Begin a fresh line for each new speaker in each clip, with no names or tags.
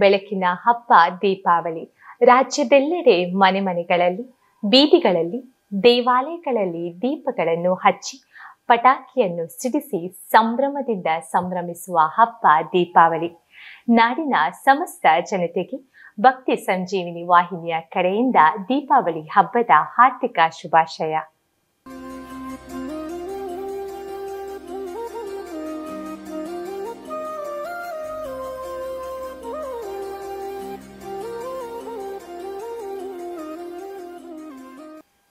ಬೆಳಕಿನ ಹಬ್ಬ ದೀಪಾವಳಿ. ರಾಜ್ಯದೆಲ್ಲೆಡೆ ಮನೆ ಮನೆಗಳಲ್ಲಿ, ಬೀದಿಗಳಲ್ಲಿ, ದೇವಾಲಯಗಳಲ್ಲಿ ದೀಪಗಳನ್ನು ಹಚ್ಚಿ ಪಟಾಕಿಯನ್ನು ಸಿಡಿಸಿ ಸಂಭ್ರಮದಿಂದ ಸಂಭ್ರಮಿಸುವ ಹಬ್ಬ ದೀಪಾವಳಿ. ನಾಡಿನ ಸಮಸ್ತ ಜನತೆಗೆ ಭಕ್ತಿ ಸಂಜೀವಿನಿ ವಾಹಿನಿಯ ಕಡೆಯಿಂದ ದೀಪಾವಳಿ ಹಬ್ಬದ ಹಾರ್ದಿಕ ಶುಭಾಶಯ.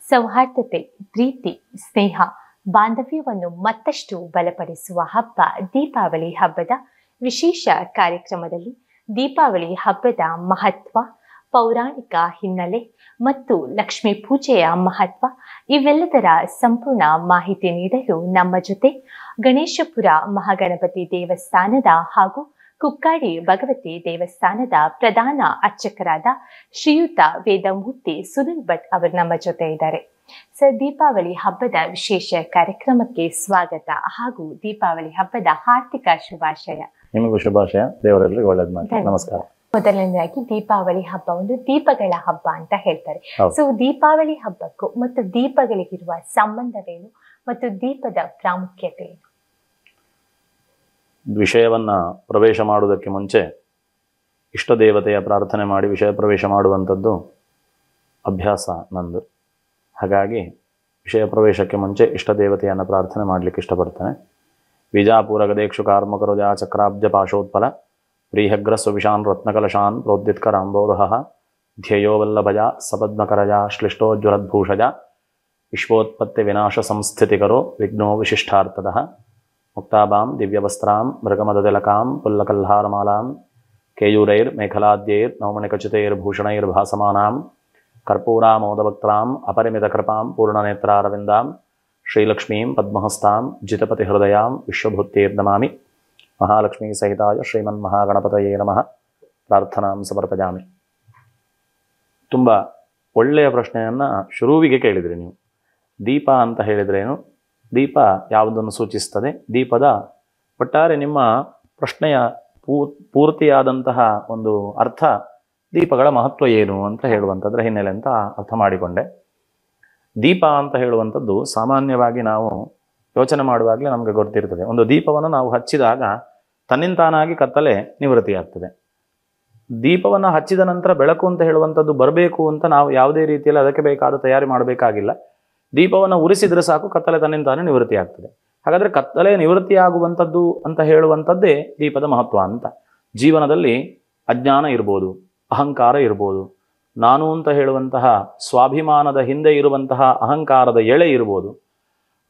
ಸೌಹಾರ್ದತೆ, ಪ್ರೀತಿ, ಸ್ನೇಹ, ಬಾಂಧವ್ಯವನ್ನು ಮತ್ತಷ್ಟು ಬಲಪಡಿಸುವ ಹಬ್ಬ ದೀಪಾವಳಿ ಹಬ್ಬದ ವಿಶೇಷ ಕಾರ್ಯಕ್ರಮದಲ್ಲಿ ದೀಪಾವಳಿ ಹಬ್ಬದ ಮಹತ್ವ, ಪೌರಾಣಿಕ ಹಿನ್ನೆಲೆ ಮತ್ತು ಲಕ್ಷ್ಮೀ ಪೂಜೆಯ ಮಹತ್ವ ಇವೆಲ್ಲದರ ಸಂಪೂರ್ಣ ಮಾಹಿತಿ ನೀಡಲು ನಮ್ಮ ಜೊತೆ ಗಣೇಶಪುರ ಮಹಾಗಣಪತಿ ದೇವಸ್ಥಾನದ ಹಾಗೂ ಕುಕ್ಕಾಡಿ ಭಗವತಿ ದೇವಸ್ಥಾನದ ಪ್ರಧಾನ ಅರ್ಚಕರಾದ ಶ್ರೀಯುತ ವೇದಮೂರ್ತಿ ಸುನಿಲ್ ಭಟ್ ಅವರು ನಮ್ಮ ಜೊತೆ ಇದ್ದಾರೆ. ಸರ್, ದೀಪಾವಳಿ ಹಬ್ಬದ ವಿಶೇಷ ಕಾರ್ಯಕ್ರಮಕ್ಕೆ ಸ್ವಾಗತ ಹಾಗೂ ದೀಪಾವಳಿ ಹಬ್ಬದ ಹಾರ್ದಿಕ ಶುಭಾಶಯ.
ನಿಮಗೂ ಶುಭಾಶಯ. ದೇವರೆಲ್ಲರಿಗೂ ಒಳ್ಳೇದು ಮಾಡಿ. ನಮಸ್ಕಾರ.
ಮೊದಲನೇದಾಗಿ ದೀಪಾವಳಿ ಹಬ್ಬ ಒಂದು ದೀಪಗಳ ಹಬ್ಬ ಅಂತ ಹೇಳ್ತಾರೆ. ಸೊ ದೀಪಾವಳಿ ಹಬ್ಬಕ್ಕೂ ಮತ್ತು ದೀಪಗಳಿಗಿರುವ ಸಂಬಂಧವೇನು ಮತ್ತು ದೀಪದ ಪ್ರಾಮುಖ್ಯತೆ ಏನು?
ವಿಷಯವನ್ನ ಪ್ರವೇಶ ಮಾಡುವುದಕ್ಕೆ ಮುಂಚೆ ಇಷ್ಟ ದೇವತೆಯ ಪ್ರಾರ್ಥನೆ ಮಾಡಿ ವಿಷಯ ಪ್ರವೇಶ ಮಾಡುವಂಥದ್ದು ಅಭ್ಯಾಸ ನಂದು. ಹಾಗಾಗಿ ವಿಷಯ ಪ್ರವೇಶಕ್ಕೆ ಮುಂಚೆ ಇಷ್ಟ ದೇವತೆಯನ್ನು ಪ್ರಾರ್ಥನೆ ಮಾಡಲಿಕ್ಕೆ ಇಷ್ಟಪಡ್ತೇನೆ. ವಿಜಾಪುರ ಗದೇಕ್ಷು ಕಾರ್ಮಕರುಜಾ ಚಕ್ರಾಬ್ಜ ಪಾಶೋತ್ಪಲ ಪ್ರೀಹಗ್ರ ಸುವಿಶಾನ್ ರತ್ನಕಲಶಾನ್ ಪ್ರೋದ್ದಿತ್ಕರಾಂಬೋರಹ ಧ್ಯೇಯೋ ವಲ್ಲಭಜ ಸಪದ್ಮಕರಜ ಶ್ಲಿಷ್ಟೋಜ್ವಲದ್ಭೂಷಜ ವಿಶ್ವೋತ್ಪತ್ತಿ ವಿನಾಶ ಸಂಸ್ಥಿತಿಕರೋ ವಿಘ್ನೋ ವಿಶಿಷ್ಟಾರ್ಥದಃ ಮುಕ್ತಾಭಾಂ ದಿವ್ಯವಸ್ತ್ರಾಂ ಮೃಗಮದತಿಲಕಾಂ ಪುಲ್ಲಕಲ್ಹಾರಮಾಲಾಂ ಕೇಯೂರೈರ್ ಮೇಖಲಾದ್ಯೈರ್ ನವಮಣಿಕಚಿತೈರ್ಭೂಷಣೈರ್ಭಾಸಮಾನಾಂ ಕರ್ಪೂರಾಮೋದಭಕ್ತ್ರಾಂ ಅಪರಿಮಿತಕೃಪಾಂ ಪೂರ್ಣನೇತ್ರಾರವಿಂದಾಂ ಶ್ರೀಲಕ್ಷ್ಮೀಂ ಪದ್ಮಹಸ್ತಾಂ ಜಿತಪತಿಹೃದಯಾಂ ವಿಶ್ವಭೂತ್ಯೈರ್ನಮಾಮಿ. ಮಹಾಲಕ್ಷ್ಮೀ ಸಹಿತಾಯ ಶ್ರೀಮನ್ಮಹಾಗಣಪತಯೇ ನಮಃ. ಪ್ರಾರ್ಥನಾಂ ಸಮರ್ಪಯಾಮಿ. ತುಂಬ ಒಳ್ಳೆಯ ಪ್ರಶ್ನೆಯನ್ನು ಶುರುವಿಗೆ ಕೇಳಿದ್ರಿ ನೀವು. ದೀಪ ಅಂತ ಹೇಳಿದ್ರೇನು, ದೀಪ ಯಾವುದನ್ನು ಸೂಚಿಸ್ತದೆ, ದೀಪದ ಒಟ್ಟಾರೆ ನಿಮ್ಮ ಪ್ರಶ್ನೆಯ ಪೂರ್ತಿಯಾದಂತಹ ಒಂದು ಅರ್ಥ ದೀಪಗಳ ಮಹತ್ವ ಏನು ಅಂತ ಹೇಳುವಂಥದ್ರ ಹಿನ್ನೆಲೆ ಅಂತ ಅರ್ಥ ಮಾಡಿಕೊಂಡೆ. ದೀಪ ಅಂತ ಹೇಳುವಂಥದ್ದು ಸಾಮಾನ್ಯವಾಗಿ ನಾವು ಯೋಚನೆ ಮಾಡುವಾಗಲೇ ನಮಗೆ ಗೊತ್ತಿರ್ತದೆ. ಒಂದು ದೀಪವನ್ನು ನಾವು ಹಚ್ಚಿದಾಗ ತನ್ನಿಂತಾನಾಗಿ ಕತ್ತಲೆ ನಿವೃತ್ತಿಯಾಗ್ತದೆ. ದೀಪವನ್ನು ಹಚ್ಚಿದ ನಂತರ ಬೆಳಕು ಅಂತ ಹೇಳುವಂಥದ್ದು ಬರಬೇಕು ಅಂತ ನಾವು ಯಾವುದೇ ರೀತಿಯಲ್ಲಿ ಅದಕ್ಕೆ ಬೇಕಾದ ತಯಾರಿ ಮಾಡಬೇಕಾಗಿಲ್ಲ. ದೀಪವನ್ನು ಉರಿಸಿದ್ರೆ ಸಾಕು, ಕತ್ತಲೆ ತನ್ನಿಂತಾನೇ ನಿವೃತ್ತಿ ಆಗ್ತದೆ. ಹಾಗಾದರೆ ಕತ್ತಲೆ ನಿವೃತ್ತಿಯಾಗುವಂಥದ್ದು ಅಂತ ಹೇಳುವಂಥದ್ದೇ ದೀಪದ ಮಹತ್ವ ಅಂತ. ಜೀವನದಲ್ಲಿ ಅಜ್ಞಾನ ಇರ್ಬೋದು, ಅಹಂಕಾರ ಇರ್ಬೋದು, ನಾನು ಅಂತ ಹೇಳುವಂತಹ ಸ್ವಾಭಿಮಾನದ ಹಿಂದೆ ಇರುವಂತಹ ಅಹಂಕಾರದ ಎಳೆ ಇರ್ಬೋದು.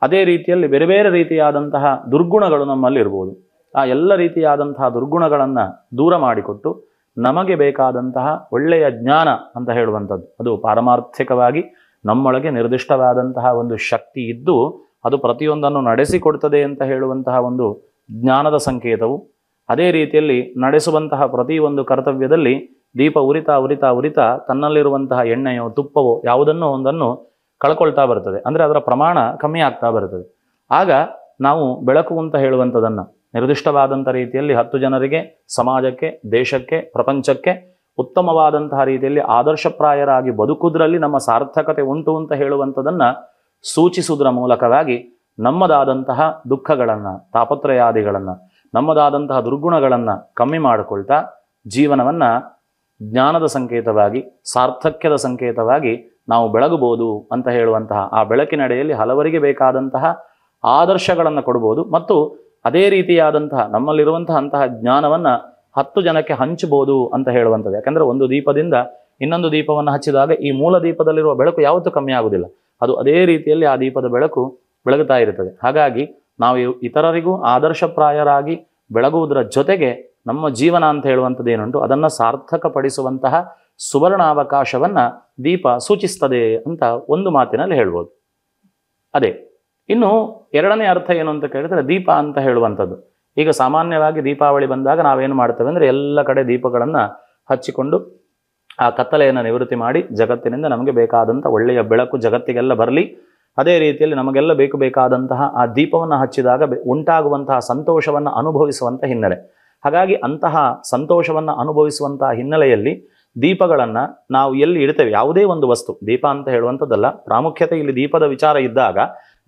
ಅದೇ ರೀತಿಯಲ್ಲಿ ಬೇರೆ ಬೇರೆ ರೀತಿಯಾದಂತಹ ದುರ್ಗುಣಗಳು ನಮ್ಮಲ್ಲಿ ಇರ್ಬೋದು. ಆ ಎಲ್ಲ ರೀತಿಯಾದಂತಹ ದುರ್ಗುಣಗಳನ್ನು ದೂರ ಮಾಡಿಕೊಟ್ಟು ನಮಗೆ ಬೇಕಾದಂತಹ ಒಳ್ಳೆಯ ಜ್ಞಾನ ಅಂತ ಹೇಳುವಂಥದ್ದು, ಅದು ಪಾರಮಾರ್ಥಿಕವಾಗಿ ನಮ್ಮೊಳಗೆ ನಿರ್ದಿಷ್ಟವಾದಂತಹ ಒಂದು ಶಕ್ತಿ ಇದ್ದು ಅದು ಪ್ರತಿಯೊಂದನ್ನು ನಡೆಸಿಕೊಡ್ತದೆ ಅಂತ ಹೇಳುವಂತಹ ಒಂದು ಜ್ಞಾನದ ಸಂಕೇತವು. ಅದೇ ರೀತಿಯಲ್ಲಿ ನಡೆಸುವಂತಹ ಪ್ರತಿಯೊಂದು ಕರ್ತವ್ಯದಲ್ಲಿ ದೀಪ ಉರಿತಾ ಉರಿತಾ ಉರಿತಾ ತನ್ನಲ್ಲಿರುವಂತಹ ಎಣ್ಣೆಯೋ ತುಪ್ಪವೋ ಯಾವುದನ್ನೋ ಒಂದನ್ನು ಕಳ್ಕೊಳ್ತಾ ಬರ್ತದೆ. ಅಂದರೆ ಅದರ ಪ್ರಮಾಣ ಕಮ್ಮಿ ಆಗ್ತಾ ಬರ್ತದೆ. ಆಗ ನಾವು ಬೆಳಕು ಅಂತ ಹೇಳುವಂಥದ್ದನ್ನು ನಿರ್ದಿಷ್ಟವಾದಂಥ ರೀತಿಯಲ್ಲಿ 10 ಜನರಿಗೆ, ಸಮಾಜಕ್ಕೆ, ದೇಶಕ್ಕೆ, ಪ್ರಪಂಚಕ್ಕೆ ಉತ್ತಮವಾದಂತಹ ರೀತಿಯಲ್ಲಿ ಆದರ್ಶಪ್ರಾಯರಾಗಿ ಬದುಕುವುದರಲ್ಲಿ ನಮ್ಮ ಸಾರ್ಥಕತೆ ಉಂಟು ಅಂತ ಹೇಳುವಂಥದ್ದನ್ನು ಸೂಚಿಸುವುದರ ಮೂಲಕವಾಗಿ ನಮ್ಮದಾದಂತಹ ದುಃಖಗಳನ್ನು, ತಾಪತ್ರಯಾದಿಗಳನ್ನು, ನಮ್ಮದಾದಂತಹ ದುರ್ಗುಣಗಳನ್ನು ಕಮ್ಮಿ ಮಾಡಿಕೊಳ್ತಾ ಜೀವನವನ್ನು ಜ್ಞಾನದ ಸಂಕೇತವಾಗಿ, ಸಾರ್ಥಕ್ಯದ ಸಂಕೇತವಾಗಿ ನಾವು ಬೆಳಗಬಹುದು ಅಂತ ಹೇಳುವಂತಹ ಆ ಬೆಳಕಿನಡೆಯಲ್ಲಿ ಹಲವರಿಗೆ ಬೇಕಾದಂತಹ ಆದರ್ಶಗಳನ್ನು ಕೊಡ್ಬೋದು. ಮತ್ತು ಅದೇ ರೀತಿಯಾದಂತಹ ನಮ್ಮಲ್ಲಿರುವಂತಹ ಅಂತಹ ಜ್ಞಾನವನ್ನು 10 ಜನಕ್ಕೆ ಹಂಚಬಹುದು ಅಂತ ಹೇಳುವಂಥದ್ದು. ಯಾಕಂದರೆ ಒಂದು ದೀಪದಿಂದ ಇನ್ನೊಂದು ದೀಪವನ್ನು ಹಚ್ಚಿದಾಗ ಈ ಮೂಲ ದೀಪದಲ್ಲಿರುವ ಬೆಳಕು ಯಾವತ್ತೂ ಕಮ್ಮಿ ಆಗುವುದಿಲ್ಲ. ಅದು ಅದೇ ರೀತಿಯಲ್ಲಿ ಆ ದೀಪದ ಬೆಳಕು ಬೆಳಗುತ್ತಾ ಇರುತ್ತದೆ. ಹಾಗಾಗಿ ನಾವು ಇತರರಿಗೂ ಆದರ್ಶಪ್ರಾಯರಾಗಿ ಬೆಳಗುವುದರ ಜೊತೆಗೆ ನಮ್ಮ ಜೀವನ ಅಂತ ಹೇಳುವಂಥದ್ದು ಏನುಂಟು ಅದನ್ನು ಸಾರ್ಥಕಪಡಿಸುವಂತಹ ಸುವರ್ಣಾವಕಾಶವನ್ನು ದೀಪ ಸೂಚಿಸ್ತದೆ ಅಂತ ಒಂದು ಮಾತಿನಲ್ಲಿ ಹೇಳ್ಬೋದು. ಅದೇ ಇನ್ನು ಎರಡನೇ ಅರ್ಥ ಏನು ಅಂತ ಕೇಳಿದ್ರೆ, ದೀಪ ಅಂತ ಹೇಳುವಂಥದ್ದು ಈಗ ಸಾಮಾನ್ಯವಾಗಿ ದೀಪಾವಳಿ ಬಂದಾಗ ನಾವೇನು ಮಾಡ್ತೇವೆ ಅಂದರೆ ಎಲ್ಲ ಕಡೆ ದೀಪಗಳನ್ನು ಹಚ್ಚಿಕೊಂಡು ಆ ಕತ್ತಲೆಯನ್ನು ನಿವೃತ್ತಿ ಮಾಡಿ ಜಗತ್ತಿನಿಂದ ನಮಗೆ ಬೇಕಾದಂಥ ಒಳ್ಳೆಯ ಬೆಳಕು ಜಗತ್ತಿಗೆಲ್ಲ ಬರಲಿ, ಅದೇ ರೀತಿಯಲ್ಲಿ ನಮಗೆಲ್ಲ ಬೇಕಾದಂತಹ ಆ ದೀಪವನ್ನು ಹಚ್ಚಿದಾಗ ಉಂಟಾಗುವಂತಹ ಸಂತೋಷವನ್ನು ಅನುಭವಿಸುವಂಥ ಹಿನ್ನೆಲೆ. ಹಾಗಾಗಿ ಅಂತಹ ಸಂತೋಷವನ್ನು ಅನುಭವಿಸುವಂತಹ ಹಿನ್ನೆಲೆಯಲ್ಲಿ ದೀಪಗಳನ್ನು ನಾವು ಎಲ್ಲಿ ಇಡ್ತೇವೆ, ಯಾವುದೇ ಒಂದು ವಸ್ತು, ದೀಪ ಅಂತ ಹೇಳುವಂಥದ್ದಲ್ಲ, ಪ್ರಾಮುಖ್ಯತೆ ಇಲ್ಲಿ ದೀಪದ ವಿಚಾರ ಇದ್ದಾಗ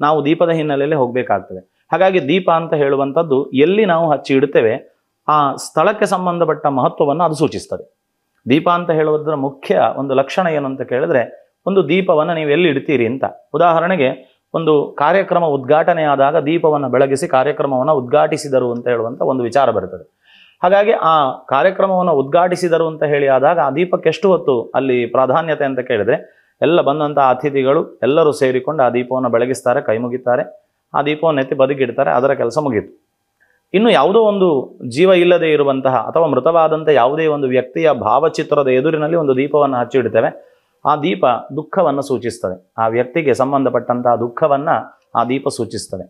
ನಾವು ದೀಪದ ಹಿನ್ನೆಲೆಯಲ್ಲಿ ಹೋಗಬೇಕಾಗ್ತದೆ. ಹಾಗಾಗಿ ದೀಪ ಅಂತ ಹೇಳುವಂಥದ್ದು ಎಲ್ಲಿ ನಾವು ಹಚ್ಚಿ ಇಡ್ತೇವೆ ಆ ಸ್ಥಳಕ್ಕೆ ಸಂಬಂಧಪಟ್ಟ ಮಹತ್ವವನ್ನು ಅದು ಸೂಚಿಸ್ತದೆ. ದೀಪ ಅಂತ ಹೇಳುವುದರ ಮುಖ್ಯ ಒಂದು ಲಕ್ಷಣ ಏನು ಅಂತ ಕೇಳಿದ್ರೆ, ಒಂದು ದೀಪವನ್ನು ನೀವು ಎಲ್ಲಿ ಇಡ್ತೀರಿ ಅಂತ. ಉದಾಹರಣೆಗೆ ಒಂದು ಕಾರ್ಯಕ್ರಮ ಉದ್ಘಾಟನೆ ಆದಾಗ ದೀಪವನ್ನು ಬೆಳಗಿಸಿ ಕಾರ್ಯಕ್ರಮವನ್ನು ಉದ್ಘಾಟಿಸಿದರು ಅಂತ ಹೇಳುವಂಥ ಒಂದು ವಿಚಾರ ಬರ್ತದೆ. ಹಾಗಾಗಿ ಆ ಕಾರ್ಯಕ್ರಮವನ್ನು ಉದ್ಘಾಟಿಸಿದರು ಅಂತ ಹೇಳಿ ಆದಾಗ ಆ ದೀಪಕ್ಕೆ ಎಷ್ಟು ಹೊತ್ತು ಅಲ್ಲಿ ಪ್ರಾಧಾನ್ಯತೆ ಅಂತ ಕೇಳಿದ್ರೆ, ಎಲ್ಲ ಬಂದಂತಹ ಅತಿಥಿಗಳು ಎಲ್ಲರೂ ಸೇರಿಕೊಂಡು ಆ ದೀಪವನ್ನು ಬೆಳಗಿಸ್ತಾರೆ, ಕೈ ಮುಗಿತಾರೆ, ಆ ದೀಪವನ್ನು ಎತ್ತಿ ಬದುಕಿಡ್ತಾರೆ, ಅದರ ಕೆಲಸ ಮುಗೀತು. ಇನ್ನು ಯಾವುದೋ ಒಂದು ಜೀವ ಇಲ್ಲದೆ ಇರುವಂತಹ ಅಥವಾ ಮೃತವಾದಂಥ ಯಾವುದೇ ಒಂದು ವ್ಯಕ್ತಿಯ ಭಾವಚಿತ್ರದ ಎದುರಿನಲ್ಲಿ ಒಂದು ದೀಪವನ್ನು ಹಚ್ಚಿಡ್ತೇವೆ. ಆ ದೀಪ ದುಃಖವನ್ನು ಸೂಚಿಸ್ತದೆ, ಆ ವ್ಯಕ್ತಿಗೆ ಸಂಬಂಧಪಟ್ಟಂತಹ ದುಃಖವನ್ನು ಆ ದೀಪ ಸೂಚಿಸ್ತದೆ.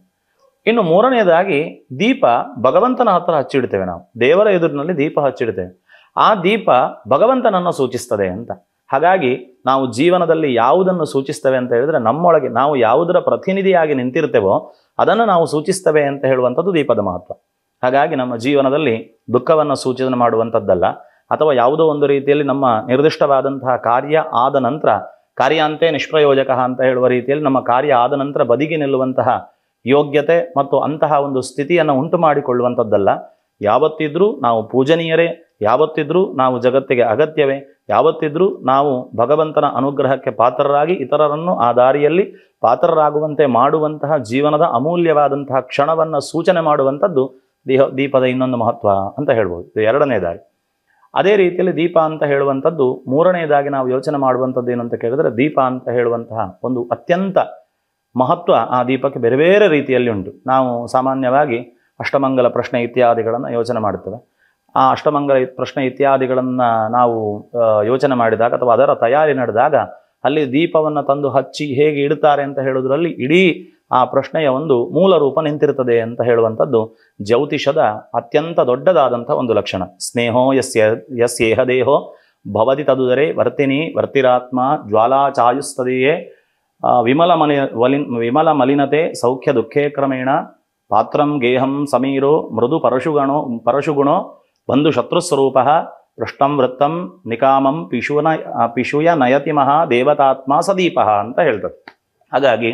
ಇನ್ನು ಮೂರನೆಯದಾಗಿ ದೀಪ ಭಗವಂತನ ಹತ್ರ ಹಚ್ಚಿಡ್ತೇವೆ, ನಾವು ದೇವರ ಎದುರಿನಲ್ಲಿ ದೀಪ ಹಚ್ಚಿಡ್ತೇವೆ, ಆ ದೀಪ ಭಗವಂತನನ್ನು ಸೂಚಿಸ್ತದೆ ಅಂತ. ಹಾಗಾಗಿ ನಾವು ಜೀವನದಲ್ಲಿ ಯಾವುದನ್ನು ಸೂಚಿಸ್ತೇವೆ ಅಂತ ಹೇಳಿದ್ರೆ, ನಮ್ಮೊಳಗೆ ನಾವು ಯಾವುದರ ಪ್ರತಿನಿಧಿಯಾಗಿ ನಿಂತಿರ್ತೇವೋ ಅದನ್ನು ನಾವು ಸೂಚಿಸ್ತೇವೆ ಅಂತ ಹೇಳುವಂಥದ್ದು ದೀಪದ ಮಹತ್ವ. ಹಾಗಾಗಿ ನಮ್ಮ ಜೀವನದಲ್ಲಿ ದುಃಖವನ್ನು ಸೂಚನೆ ಮಾಡುವಂಥದ್ದಲ್ಲ, ಅಥವಾ ಯಾವುದೋ ಒಂದು ರೀತಿಯಲ್ಲಿ ನಮ್ಮ ನಿರ್ದಿಷ್ಟವಾದಂತಹ ಕಾರ್ಯ ಆದ ನಂತರ ಕಾರ್ಯಾಂತೆ ನಿಷ್ಪ್ರಯೋಜಕ ಅಂತ ಹೇಳುವ ರೀತಿಯಲ್ಲಿ ನಮ್ಮ ಕಾರ್ಯ ಆದ ನಂತರ ಬದಿಗೆ ನಿಲ್ಲುವಂತಹ ಯೋಗ್ಯತೆ ಮತ್ತು ಅಂತಹ ಒಂದು ಸ್ಥಿತಿಯನ್ನು ಉಂಟು ಮಾಡಿಕೊಳ್ಳುವಂಥದ್ದಲ್ಲ. ಯಾವತ್ತಿದ್ರೂ ನಾವು ಪೂಜನೀಯರೇ, ಯಾವತ್ತಿದ್ರೂ ನಾವು ಜಗತ್ತಿಗೆ ಅಗತ್ಯವೇ, ಯಾವತ್ತಿದ್ರೂ ನಾವು ಭಗವಂತನ ಅನುಗ್ರಹಕ್ಕೆ ಪಾತ್ರರಾಗಿ ಇತರರನ್ನು ಆ ದಾರಿಯಲ್ಲಿ ಪಾತ್ರರಾಗುವಂತೆ ಮಾಡುವಂತಹ ಜೀವನದ ಅಮೂಲ್ಯವಾದಂತಹ ಕ್ಷಣವನ್ನು ಸೂಚನೆ ಮಾಡುವಂಥದ್ದು ದೀಪದ ಇನ್ನೊಂದು ಮಹತ್ವ ಅಂತ ಹೇಳ್ಬೋದು. ಇದು ಎರಡನೇ ದಾರಿ. ಅದೇ ರೀತಿಯಲ್ಲಿ ದೀಪ ಅಂತ ಹೇಳುವಂಥದ್ದು ಮೂರನೆಯದಾಗಿ ನಾವು ಯೋಚನೆ ಮಾಡುವಂಥದ್ದು ಏನು ಅಂತ ಕೇಳಿದ್ರೆ, ದೀಪ ಅಂತ ಹೇಳುವಂತಹ ಒಂದು ಅತ್ಯಂತ ಮಹತ್ವ ಆ ದೀಪಕ್ಕೆ ಬೇರೆ ಬೇರೆ ರೀತಿಯಲ್ಲಿ ಉಂಟು. ನಾವು ಸಾಮಾನ್ಯವಾಗಿ ಅಷ್ಟಮಂಗಲ ಪ್ರಶ್ನೆ ಇತ್ಯಾದಿಗಳನ್ನು ಯೋಚನೆ ಮಾಡ್ತೇವೆ. ಆ ಅಷ್ಟಮಂಗಲ ಪ್ರಶ್ನೆ ಇತ್ಯಾದಿಗಳನ್ನು ನಾವು ಯೋಚನೆ ಮಾಡಿದಾಗ ಅಥವಾ ಅದರ ತಯಾರಿ ನಡೆದಾಗ ಅಲ್ಲಿ ದೀಪವನ್ನು ತಂದು ಹಚ್ಚಿ ಹೇಗೆ ಇಡ್ತಾರೆ ಅಂತ ಹೇಳೋದ್ರಲ್ಲಿ ಇಡೀ ಆ ಪ್ರಶ್ನೆಯ ಒಂದು ಮೂಲ ರೂಪ ನಿಂತಿರ್ತದೆ ಅಂತ ಹೇಳುವಂಥದ್ದು ಜ್ಯೋತಿಷದ ಅತ್ಯಂತ ದೊಡ್ಡದಾದಂಥ ಒಂದು ಲಕ್ಷಣ. ಸ್ನೇಹೋ ಯಸ್ಯೇಹ ದೇಹೋ ಭವತಿ ತದುದರೆ ವರ್ತಿನಿ ವರ್ತಿರಾತ್ಮ ಜ್ವಾಲಾಚಾಯುಸ್ತದೆಯೇ ವಿಮಲ ಮಲಿನತೆ ಸೌಖ್ಯ ದುಃಖೇ ಕ್ರಮೇಣ ಪಾತ್ರಂ ಗೇಹಂ ಸಮೀರೋ ಮೃದು ಪರಶುಗುಣೋ ಬಂಧು ಶತ್ರುಸ್ವರೂಪ ಪೃಷ್ಟಂ ವೃತ್ತಂ ನಿಕಾಮಂ ಪಿಶೂಯ ನಯತಿ ಮಹಾ ದೇವತಾತ್ಮ ಸದೀಪ ಅಂತ ಹೇಳ್ತದೆ. ಹಾಗಾಗಿ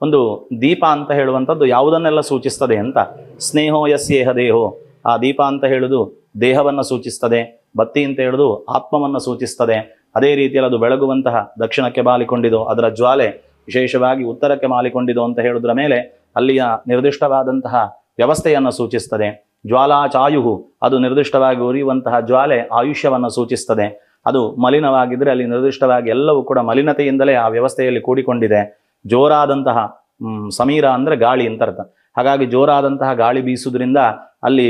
ಒಂದು ದೀಪ ಅಂತ ಹೇಳುವಂಥದ್ದು ಯಾವುದನ್ನೆಲ್ಲ ಸೂಚಿಸ್ತದೆ ಅಂತ, ಸ್ನೇಹೋ ಯಸ್ಯೇಹ ದೇಹೋ, ಆ ದೀಪ ಅಂತ ಹೇಳುವುದು ದೇಹವನ್ನು ಸೂಚಿಸ್ತದೆ, ಬತ್ತಿ ಅಂತ ಹೇಳುವುದು ಆತ್ಮವನ್ನು ಸೂಚಿಸ್ತದೆ. ಅದೇ ರೀತಿಯಲ್ಲಿ ಅದು ಬೆಳಗುವಂತಹ ದಕ್ಷಿಣಕ್ಕೆ ಮಾಲಿಕೊಂಡಿದೋ ಅದರ ಜ್ವಾಲೆ ವಿಶೇಷವಾಗಿ ಉತ್ತರಕ್ಕೆ ಮಾಲಿಕೊಂಡಿದೋ ಅಂತ ಹೇಳುವುದರ ಮೇಲೆ ಅಲ್ಲಿಯ ನಿರ್ದಿಷ್ಟವಾದಂತಹ ವ್ಯವಸ್ಥೆಯನ್ನು ಸೂಚಿಸ್ತದೆ. ಜ್ವಾಲಾಚಾಯುಹು, ಅದು ನಿರ್ದಿಷ್ಟವಾಗಿ ಉರಿಯುವಂತಹ ಜ್ವಾಲೆ ಆಯುಷ್ಯವನ್ನು ಸೂಚಿಸ್ತದೆ. ಅದು ಮಲಿನವಾಗಿದ್ದರೆ ಅಲ್ಲಿ ನಿರ್ದಿಷ್ಟವಾಗಿ ಎಲ್ಲವೂ ಕೂಡ ಮಲಿನತೆಯಿಂದಲೇ ಆ ವ್ಯವಸ್ಥೆಯಲ್ಲಿ ಕೂಡಿಕೊಂಡಿದೆ. ಜೋರಾದಂತಹ ಸಮೀರ ಅಂದರೆ ಗಾಳಿ ಅಂತ ಅರ್ಥ. ಹಾಗಾಗಿ ಜೋರಾದಂತಹ ಗಾಳಿ ಬೀಸುವುದರಿಂದ ಅಲ್ಲಿ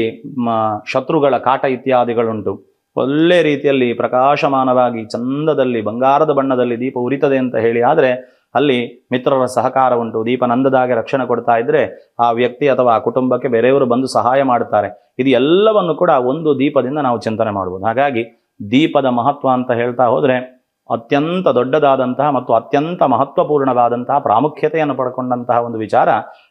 ಶತ್ರುಗಳ ಕಾಟ ಇತ್ಯಾದಿಗಳುಂಟು. ಒಳ್ಳೆ ರೀತಿಯಲ್ಲಿ ಪ್ರಕಾಶಮಾನವಾಗಿ ಚಂದದಲ್ಲಿ ಬಂಗಾರದ ಬಣ್ಣದಲ್ಲಿ ದೀಪ ಉರಿತದೆ ಅಂತ ಹೇಳಿ ಆದರೆ ಅಲ್ಲಿ ಮಿತ್ರರ ಸಹಕಾರ ಉಂಟು. ದೀಪ ನಂದದಾಗೆ ರಕ್ಷಣೆ ಕೊಡ್ತಾ ಇದ್ರೆ ಆ ವ್ಯಕ್ತಿ ಅಥವಾ ಆ ಕುಟುಂಬಕ್ಕೆ ಬೇರೆಯವರು ಬಂದು ಸಹಾಯ ಮಾಡ್ತಾರೆ. ಇದು ಎಲ್ಲವನ್ನು ಕೂಡ ಒಂದು ದೀಪದಿಂದ ನಾವು ಚಿಂತನೆ ಮಾಡ್ಬೋದು. ಹಾಗಾಗಿ ದೀಪದ ಮಹತ್ವ ಅಂತ ಹೇಳ್ತಾ ಹೋದರೆ ಅತ್ಯಂತ ದೊಡ್ಡದಾದಂತಹ ಮತ್ತು ಅತ್ಯಂತ ಮಹತ್ವಪೂರ್ಣವಾದಂತಹ ಪ್ರಾಮುಖ್ಯತೆಯನ್ನು ಪಡ್ಕೊಂಡಂತಹ ಒಂದು ವಿಚಾರ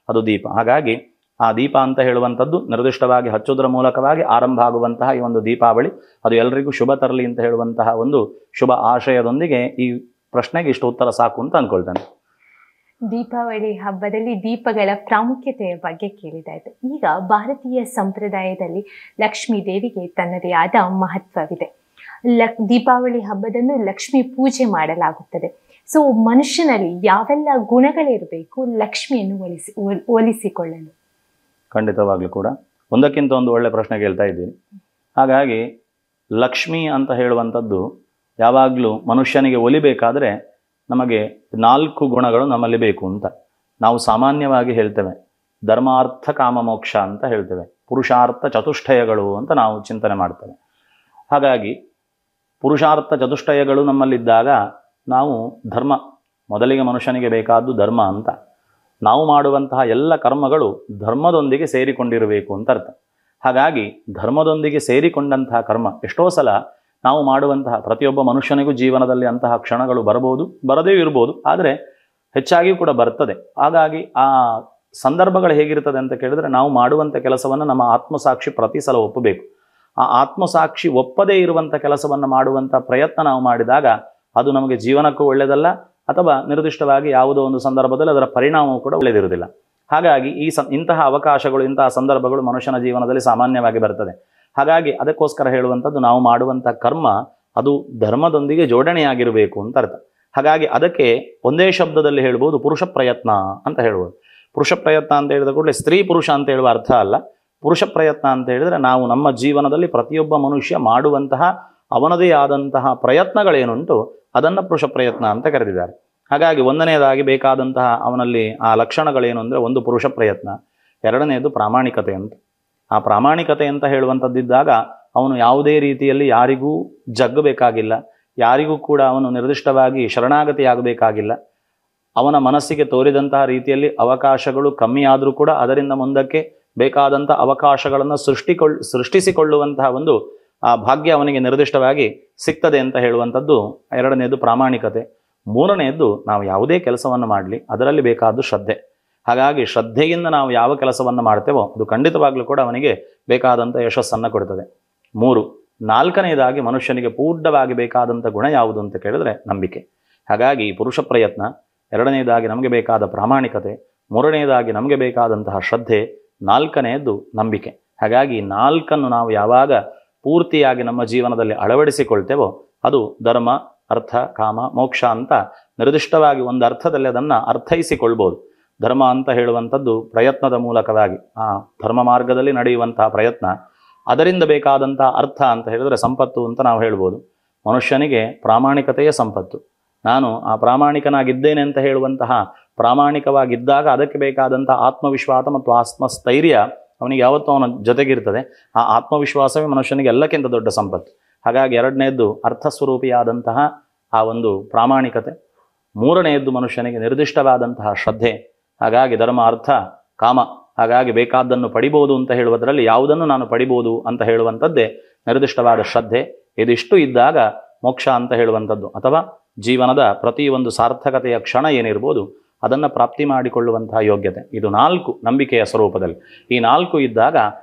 ಅದು ದೀಪ. ಹಾಗಾಗಿ ಆ ದೀಪ ಅಂತ ಹೇಳುವಂಥದ್ದು ನಿರ್ದಿಷ್ಟವಾಗಿ ಹಚ್ಚೋದ್ರ ಮೂಲಕವಾಗಿ ಆರಂಭ ಆಗುವಂತಹ ಈ ಒಂದು ದೀಪಾವಳಿ ಅದು ಎಲ್ಲರಿಗೂ ಶುಭ ತರಲಿ ಅಂತ ಹೇಳುವಂತಹ ಒಂದು ಶುಭ ಆಶಯದೊಂದಿಗೆ ಈ ಪ್ರಶ್ನೆಗೆ ಇಷ್ಟು ಉತ್ತರ ಸಾಕು ಅಂತ ಅಂದ್ಕೊಳ್ತೇನೆ.
ದೀಪಾವಳಿ ಹಬ್ಬದಲ್ಲಿ ದೀಪಗಳ ಪ್ರಾಮುಖ್ಯತೆಯ ಬಗ್ಗೆ ಕೇಳಿದಾಯಿತು. ಈಗ ಭಾರತೀಯ ಸಂಪ್ರದಾಯದಲ್ಲಿ ಲಕ್ಷ್ಮೀ ದೇವಿಗೆ ತನ್ನದೇ ಆದ ಮಹತ್ವವಿದೆ. ದೀಪಾವಳಿ ಹಬ್ಬದಂದು ಲಕ್ಷ್ಮೀ ಪೂಜೆ ಮಾಡಲಾಗುತ್ತದೆ. ಸೊ ಮನುಷ್ಯನಲ್ಲಿ ಯಾವೆಲ್ಲ ಗುಣಗಳಿರಬೇಕು ಲಕ್ಷ್ಮಿಯನ್ನು ಒಲಿಸಿಕೊಳ್ಳಲು?
ಖಂಡಿತವಾಗ್ಲೂ ಕೂಡ ಒಂದಕ್ಕಿಂತ ಒಂದು ಒಳ್ಳೆ ಪ್ರಶ್ನೆ ಕೇಳ್ತಾ ಇದ್ದೀನಿ. ಹಾಗಾಗಿ ಲಕ್ಷ್ಮಿ ಅಂತ ಹೇಳುವಂಥದ್ದು ಯಾವಾಗಲೂ ಮನುಷ್ಯನಿಗೆ ಒಲಿಬೇಕಾದರೆ ನಮಗೆ 4 ಗುಣಗಳು ನಮ್ಮಲ್ಲಿ ಬೇಕು ಅಂತ ನಾವು ಸಾಮಾನ್ಯವಾಗಿ ಹೇಳ್ತೇವೆ. ಧರ್ಮಾರ್ಥ ಕಾಮ ಮೋಕ್ಷ ಅಂತ ಹೇಳ್ತೇವೆ. ಪುರುಷಾರ್ಥ ಚತುಷ್ಟಯಗಳು ಅಂತ ನಾವು ಚಿಂತನೆ ಮಾಡ್ತೇವೆ. ಹಾಗಾಗಿ ಪುರುಷಾರ್ಥ ಚತುಷ್ಟಯಗಳು ನಮ್ಮಲ್ಲಿದ್ದಾಗ ನಾವು ಧರ್ಮ, ಮೊದಲಿಗೆ ಮನುಷ್ಯನಿಗೆ ಬೇಕಾದ್ದು ಧರ್ಮ ಅಂತ. ನಾವು ಮಾಡುವಂತಹ ಎಲ್ಲ ಕರ್ಮಗಳು ಧರ್ಮದೊಂದಿಗೆ ಸೇರಿಕೊಂಡಿರಬೇಕು ಅಂತ ಅರ್ಥ. ಹಾಗಾಗಿ ಧರ್ಮದೊಂದಿಗೆ ಸೇರಿಕೊಂಡಂತಹ ಕರ್ಮ ಎಷ್ಟೋ ಸಲ ನಾವು ಮಾಡುವಂತಹ ಪ್ರತಿಯೊಬ್ಬ ಮನುಷ್ಯನಿಗೂ ಜೀವನದಲ್ಲಿ ಅಂತಹ ಕ್ಷಣಗಳು ಬರಬಹುದು, ಬರದೇ ಇರ್ಬೋದು, ಆದರೆ ಹೆಚ್ಚಾಗಿಯೂ ಕೂಡ ಬರ್ತದೆ. ಹಾಗಾಗಿ ಆ ಸಂದರ್ಭಗಳು ಹೇಗಿರ್ತದೆ ಅಂತ ಕೇಳಿದ್ರೆ ನಾವು ಮಾಡುವಂಥ ಕೆಲಸವನ್ನು ನಮ್ಮ ಆತ್ಮಸಾಕ್ಷಿ ಪ್ರತಿ ಸಲ ಒಪ್ಪಬೇಕು. ಆ ಆತ್ಮಸಾಕ್ಷಿ ಒಪ್ಪದೇ ಇರುವಂಥ ಕೆಲಸವನ್ನು ಮಾಡುವಂಥ ಪ್ರಯತ್ನ ನಾವು ಮಾಡಿದಾಗ ಅದು ನಮಗೆ ಜೀವನಕ್ಕೂ ಒಳ್ಳೆಯದಲ್ಲ, ಅಥವಾ ನಿರ್ದಿಷ್ಟವಾಗಿ ಯಾವುದೋ ಒಂದು ಸಂದರ್ಭದಲ್ಲಿ ಅದರ ಪರಿಣಾಮವೂ ಕೂಡ ಒಳ್ಳೆಯದಿರುವುದಿಲ್ಲ. ಹಾಗಾಗಿ ಇಂತಹ ಅವಕಾಶಗಳು, ಇಂತಹ ಸಂದರ್ಭಗಳು ಮನುಷ್ಯನ ಜೀವನದಲ್ಲಿ ಸಾಮಾನ್ಯವಾಗಿ ಬರ್ತದೆ. ಹಾಗಾಗಿ ಅದಕ್ಕೋಸ್ಕರ ಹೇಳುವಂಥದ್ದು, ನಾವು ಮಾಡುವಂಥ ಕರ್ಮ ಅದು ಧರ್ಮದೊಂದಿಗೆ ಜೋಡಣೆಯಾಗಿರಬೇಕು ಅಂತ ಅರ್ಥ. ಹಾಗಾಗಿ ಅದಕ್ಕೆ ಒಂದೇ ಶಬ್ದದಲ್ಲಿ ಹೇಳ್ಬೋದು ಪುರುಷ ಪ್ರಯತ್ನ ಅಂತ ಹೇಳ್ಬೋದು. ಪುರುಷ ಪ್ರಯತ್ನ ಅಂತ ಹೇಳಿದ ಕೂಡಲೇ ಸ್ತ್ರೀ ಪುರುಷ ಅಂತ ಹೇಳುವ ಅರ್ಥ ಅಲ್ಲ. ಪುರುಷ ಪ್ರಯತ್ನ ಅಂತ ಹೇಳಿದರೆ ನಾವು ನಮ್ಮ ಜೀವನದಲ್ಲಿ ಪ್ರತಿಯೊಬ್ಬ ಮನುಷ್ಯ ಮಾಡುವಂತಹ ಅವನದೇ ಆದಂತಹ ಪ್ರಯತ್ನಗಳೇನುಂಟು ಅದನ್ನು ಪುರುಷ ಪ್ರಯತ್ನ ಅಂತ ಕರೆದಿದ್ದಾರೆ. ಹಾಗಾಗಿ ಒಂದನೆಯದಾಗಿ ಬೇಕಾದಂತಹ ಅವನಲ್ಲಿ ಆ ಲಕ್ಷಣಗಳೇನು ಅಂದರೆ, ಒಂದು ಪುರುಷ ಪ್ರಯತ್ನ, ಎರಡನೆಯದು ಪ್ರಾಮಾಣಿಕತೆ ಅಂತ. ಆ ಪ್ರಾಮಾಣಿಕತೆ ಅಂತ ಹೇಳುವಂಥದ್ದಿದ್ದಾಗ ಅವನು ಯಾವುದೇ ರೀತಿಯಲ್ಲಿ ಯಾರಿಗೂ ಜಗ್ಗಬೇಕಾಗಿಲ್ಲ, ಯಾರಿಗೂ ಕೂಡ ಅವನು ನಿರ್ದಿಷ್ಟವಾಗಿ ಶರಣಾಗತಿಯಾಗಬೇಕಾಗಿಲ್ಲ. ಅವನ ಮನಸ್ಸಿಗೆ ತೋರಿದಂತಹ ರೀತಿಯಲ್ಲಿ ಅವಕಾಶಗಳು ಕಮ್ಮಿ ಆದರೂ ಕೂಡ ಅದರಿಂದ ಮುಂದಕ್ಕೆ ಬೇಕಾದಂಥ ಅವಕಾಶಗಳನ್ನು ಸೃಷ್ಟಿಸಿಕೊಳ್ಳುವಂತಹ ಒಂದು ಆ ಭಾಗ್ಯ ಅವನಿಗೆ ನಿರ್ದಿಷ್ಟವಾಗಿ ಸಿಗ್ತದೆ ಅಂತ ಹೇಳುವಂಥದ್ದು ಎರಡನೆಯದು ಪ್ರಾಮಾಣಿಕತೆ. ಮೂರನೆಯದ್ದು, ನಾವು ಯಾವುದೇ ಕೆಲಸವನ್ನು ಮಾಡಲಿ ಅದರಲ್ಲಿ ಬೇಕಾದ್ದು ಶ್ರದ್ಧೆ. ಹಾಗಾಗಿ ಶ್ರದ್ಧೆಯಿಂದ ನಾವು ಯಾವ ಕೆಲಸವನ್ನು ಮಾಡ್ತೇವೋ ಅದು ಖಂಡಿತವಾಗ್ಲೂ ಕೂಡ ಅವನಿಗೆ ಬೇಕಾದಂಥ ಯಶಸ್ಸನ್ನು ಕೊಡ್ತದೆ. ನಾಲ್ಕನೆಯದಾಗಿ ಮನುಷ್ಯನಿಗೆ ಪೂರ್ಣವಾಗಿ ಬೇಕಾದಂಥ ಗುಣ ಯಾವುದು ಅಂತ ಕೇಳಿದ್ರೆ ನಂಬಿಕೆ. ಹಾಗಾಗಿ ಪುರುಷ ಪ್ರಯತ್ನ, ಎರಡನೆಯದಾಗಿ ನಮಗೆ ಬೇಕಾದ ಪ್ರಾಮಾಣಿಕತೆ, ಮೂರನೆಯದಾಗಿ ನಮಗೆ ಬೇಕಾದಂತಹ ಶ್ರದ್ಧೆ, ನಾಲ್ಕನೆಯದ್ದು ನಂಬಿಕೆ. ಹಾಗಾಗಿ ನಾಲ್ಕನ್ನು ನಾವು ಯಾವಾಗ ಪೂರ್ತಿಯಾಗಿ ನಮ್ಮ ಜೀವನದಲ್ಲಿ ಅಳವಡಿಸಿಕೊಳ್ತೇವೋ ಅದು ಧರ್ಮ, ಅರ್ಥ, ಕಾಮ, ಮೋಕ್ಷ ಅಂತ ನಿರ್ದಿಷ್ಟವಾಗಿ ಒಂದು ಅರ್ಥದಲ್ಲಿ ಅದನ್ನು ಅರ್ಥೈಸಿಕೊಳ್ಬೋದು. ಧರ್ಮ ಅಂತ ಹೇಳುವಂಥದ್ದು ಪ್ರಯತ್ನದ ಮೂಲಕವಾಗಿ ಆ ಧರ್ಮ ಮಾರ್ಗದಲ್ಲಿ ನಡೆಯುವಂತಹ ಪ್ರಯತ್ನ, ಅದರಿಂದ ಬೇಕಾದಂತಹ ಅರ್ಥ ಅಂತ ಹೇಳಿದರೆ ಸಂಪತ್ತು ಅಂತ ನಾವು ಹೇಳ್ಬೋದು. ಮನುಷ್ಯನಿಗೆ ಪ್ರಾಮಾಣಿಕತೆಯೇ ಸಂಪತ್ತು. ನಾನು ಆ ಪ್ರಾಮಾಣಿಕನಾಗಿದ್ದೇನೆ ಅಂತ ಹೇಳುವಂತಹ ಪ್ರಾಮಾಣಿಕವಾಗಿದ್ದಾಗ ಅದಕ್ಕೆ ಬೇಕಾದಂಥ ಆತ್ಮವಿಶ್ವಾಸ ಮತ್ತು ಆತ್ಮಸ್ಥೈರ್ಯ ಅವನಿಗೆ ಯಾವತ್ತೂ ಅವನ ಜೊತೆಗಿರ್ತದೆ. ಆ ಆತ್ಮವಿಶ್ವಾಸವೇ ಮನುಷ್ಯನಿಗೆ ಎಲ್ಲಕ್ಕಿಂತ ದೊಡ್ಡ ಸಂಪತ್ತು. ಹಾಗಾಗಿ ಎರಡನೆಯದ್ದು ಅರ್ಥಸ್ವರೂಪಿಯಾದಂತಹ ಆ ಒಂದು ಪ್ರಾಮಾಣಿಕತೆ, ಮೂರನೆಯದ್ದು ಮನುಷ್ಯನಿಗೆ ನಿರ್ದಿಷ್ಟವಾದಂತಹ ಶ್ರದ್ಧೆ. ಹಾಗಾಗಿ ಧರ್ಮ, ಅರ್ಥ, ಕಾಮ, ಹಾಗಾಗಿ ಬೇಕಾದ್ದನ್ನು ಪಡಿಬೋದು ಅಂತ ಹೇಳುವುದರಲ್ಲಿ ಯಾವುದನ್ನು ನಾನು ಪಡಿಬೋದು ಅಂತ ಹೇಳುವಂಥದ್ದೇ ನಿರ್ದಿಷ್ಟವಾದ ಶ್ರದ್ಧೆ. ಇದಿಷ್ಟು ಇದ್ದಾಗ ಮೋಕ್ಷ ಅಂತ ಹೇಳುವಂಥದ್ದು ಅಥವಾ ಜೀವನದ ಪ್ರತಿಯೊಂದು ಸಾರ್ಥಕತೆಯ ಕ್ಷಣ ಏನಿರ್ಬೋದು ಅದನ್ನು ಪ್ರಾಪ್ತಿ ಮಾಡಿಕೊಳ್ಳುವಂತಹ ಯೋಗ್ಯತೆ, ಇದು 4 ನಂಬಿಕೆಯ ಸ್ವರೂಪದಲ್ಲಿ. ಈ 4 ಇದ್ದಾಗ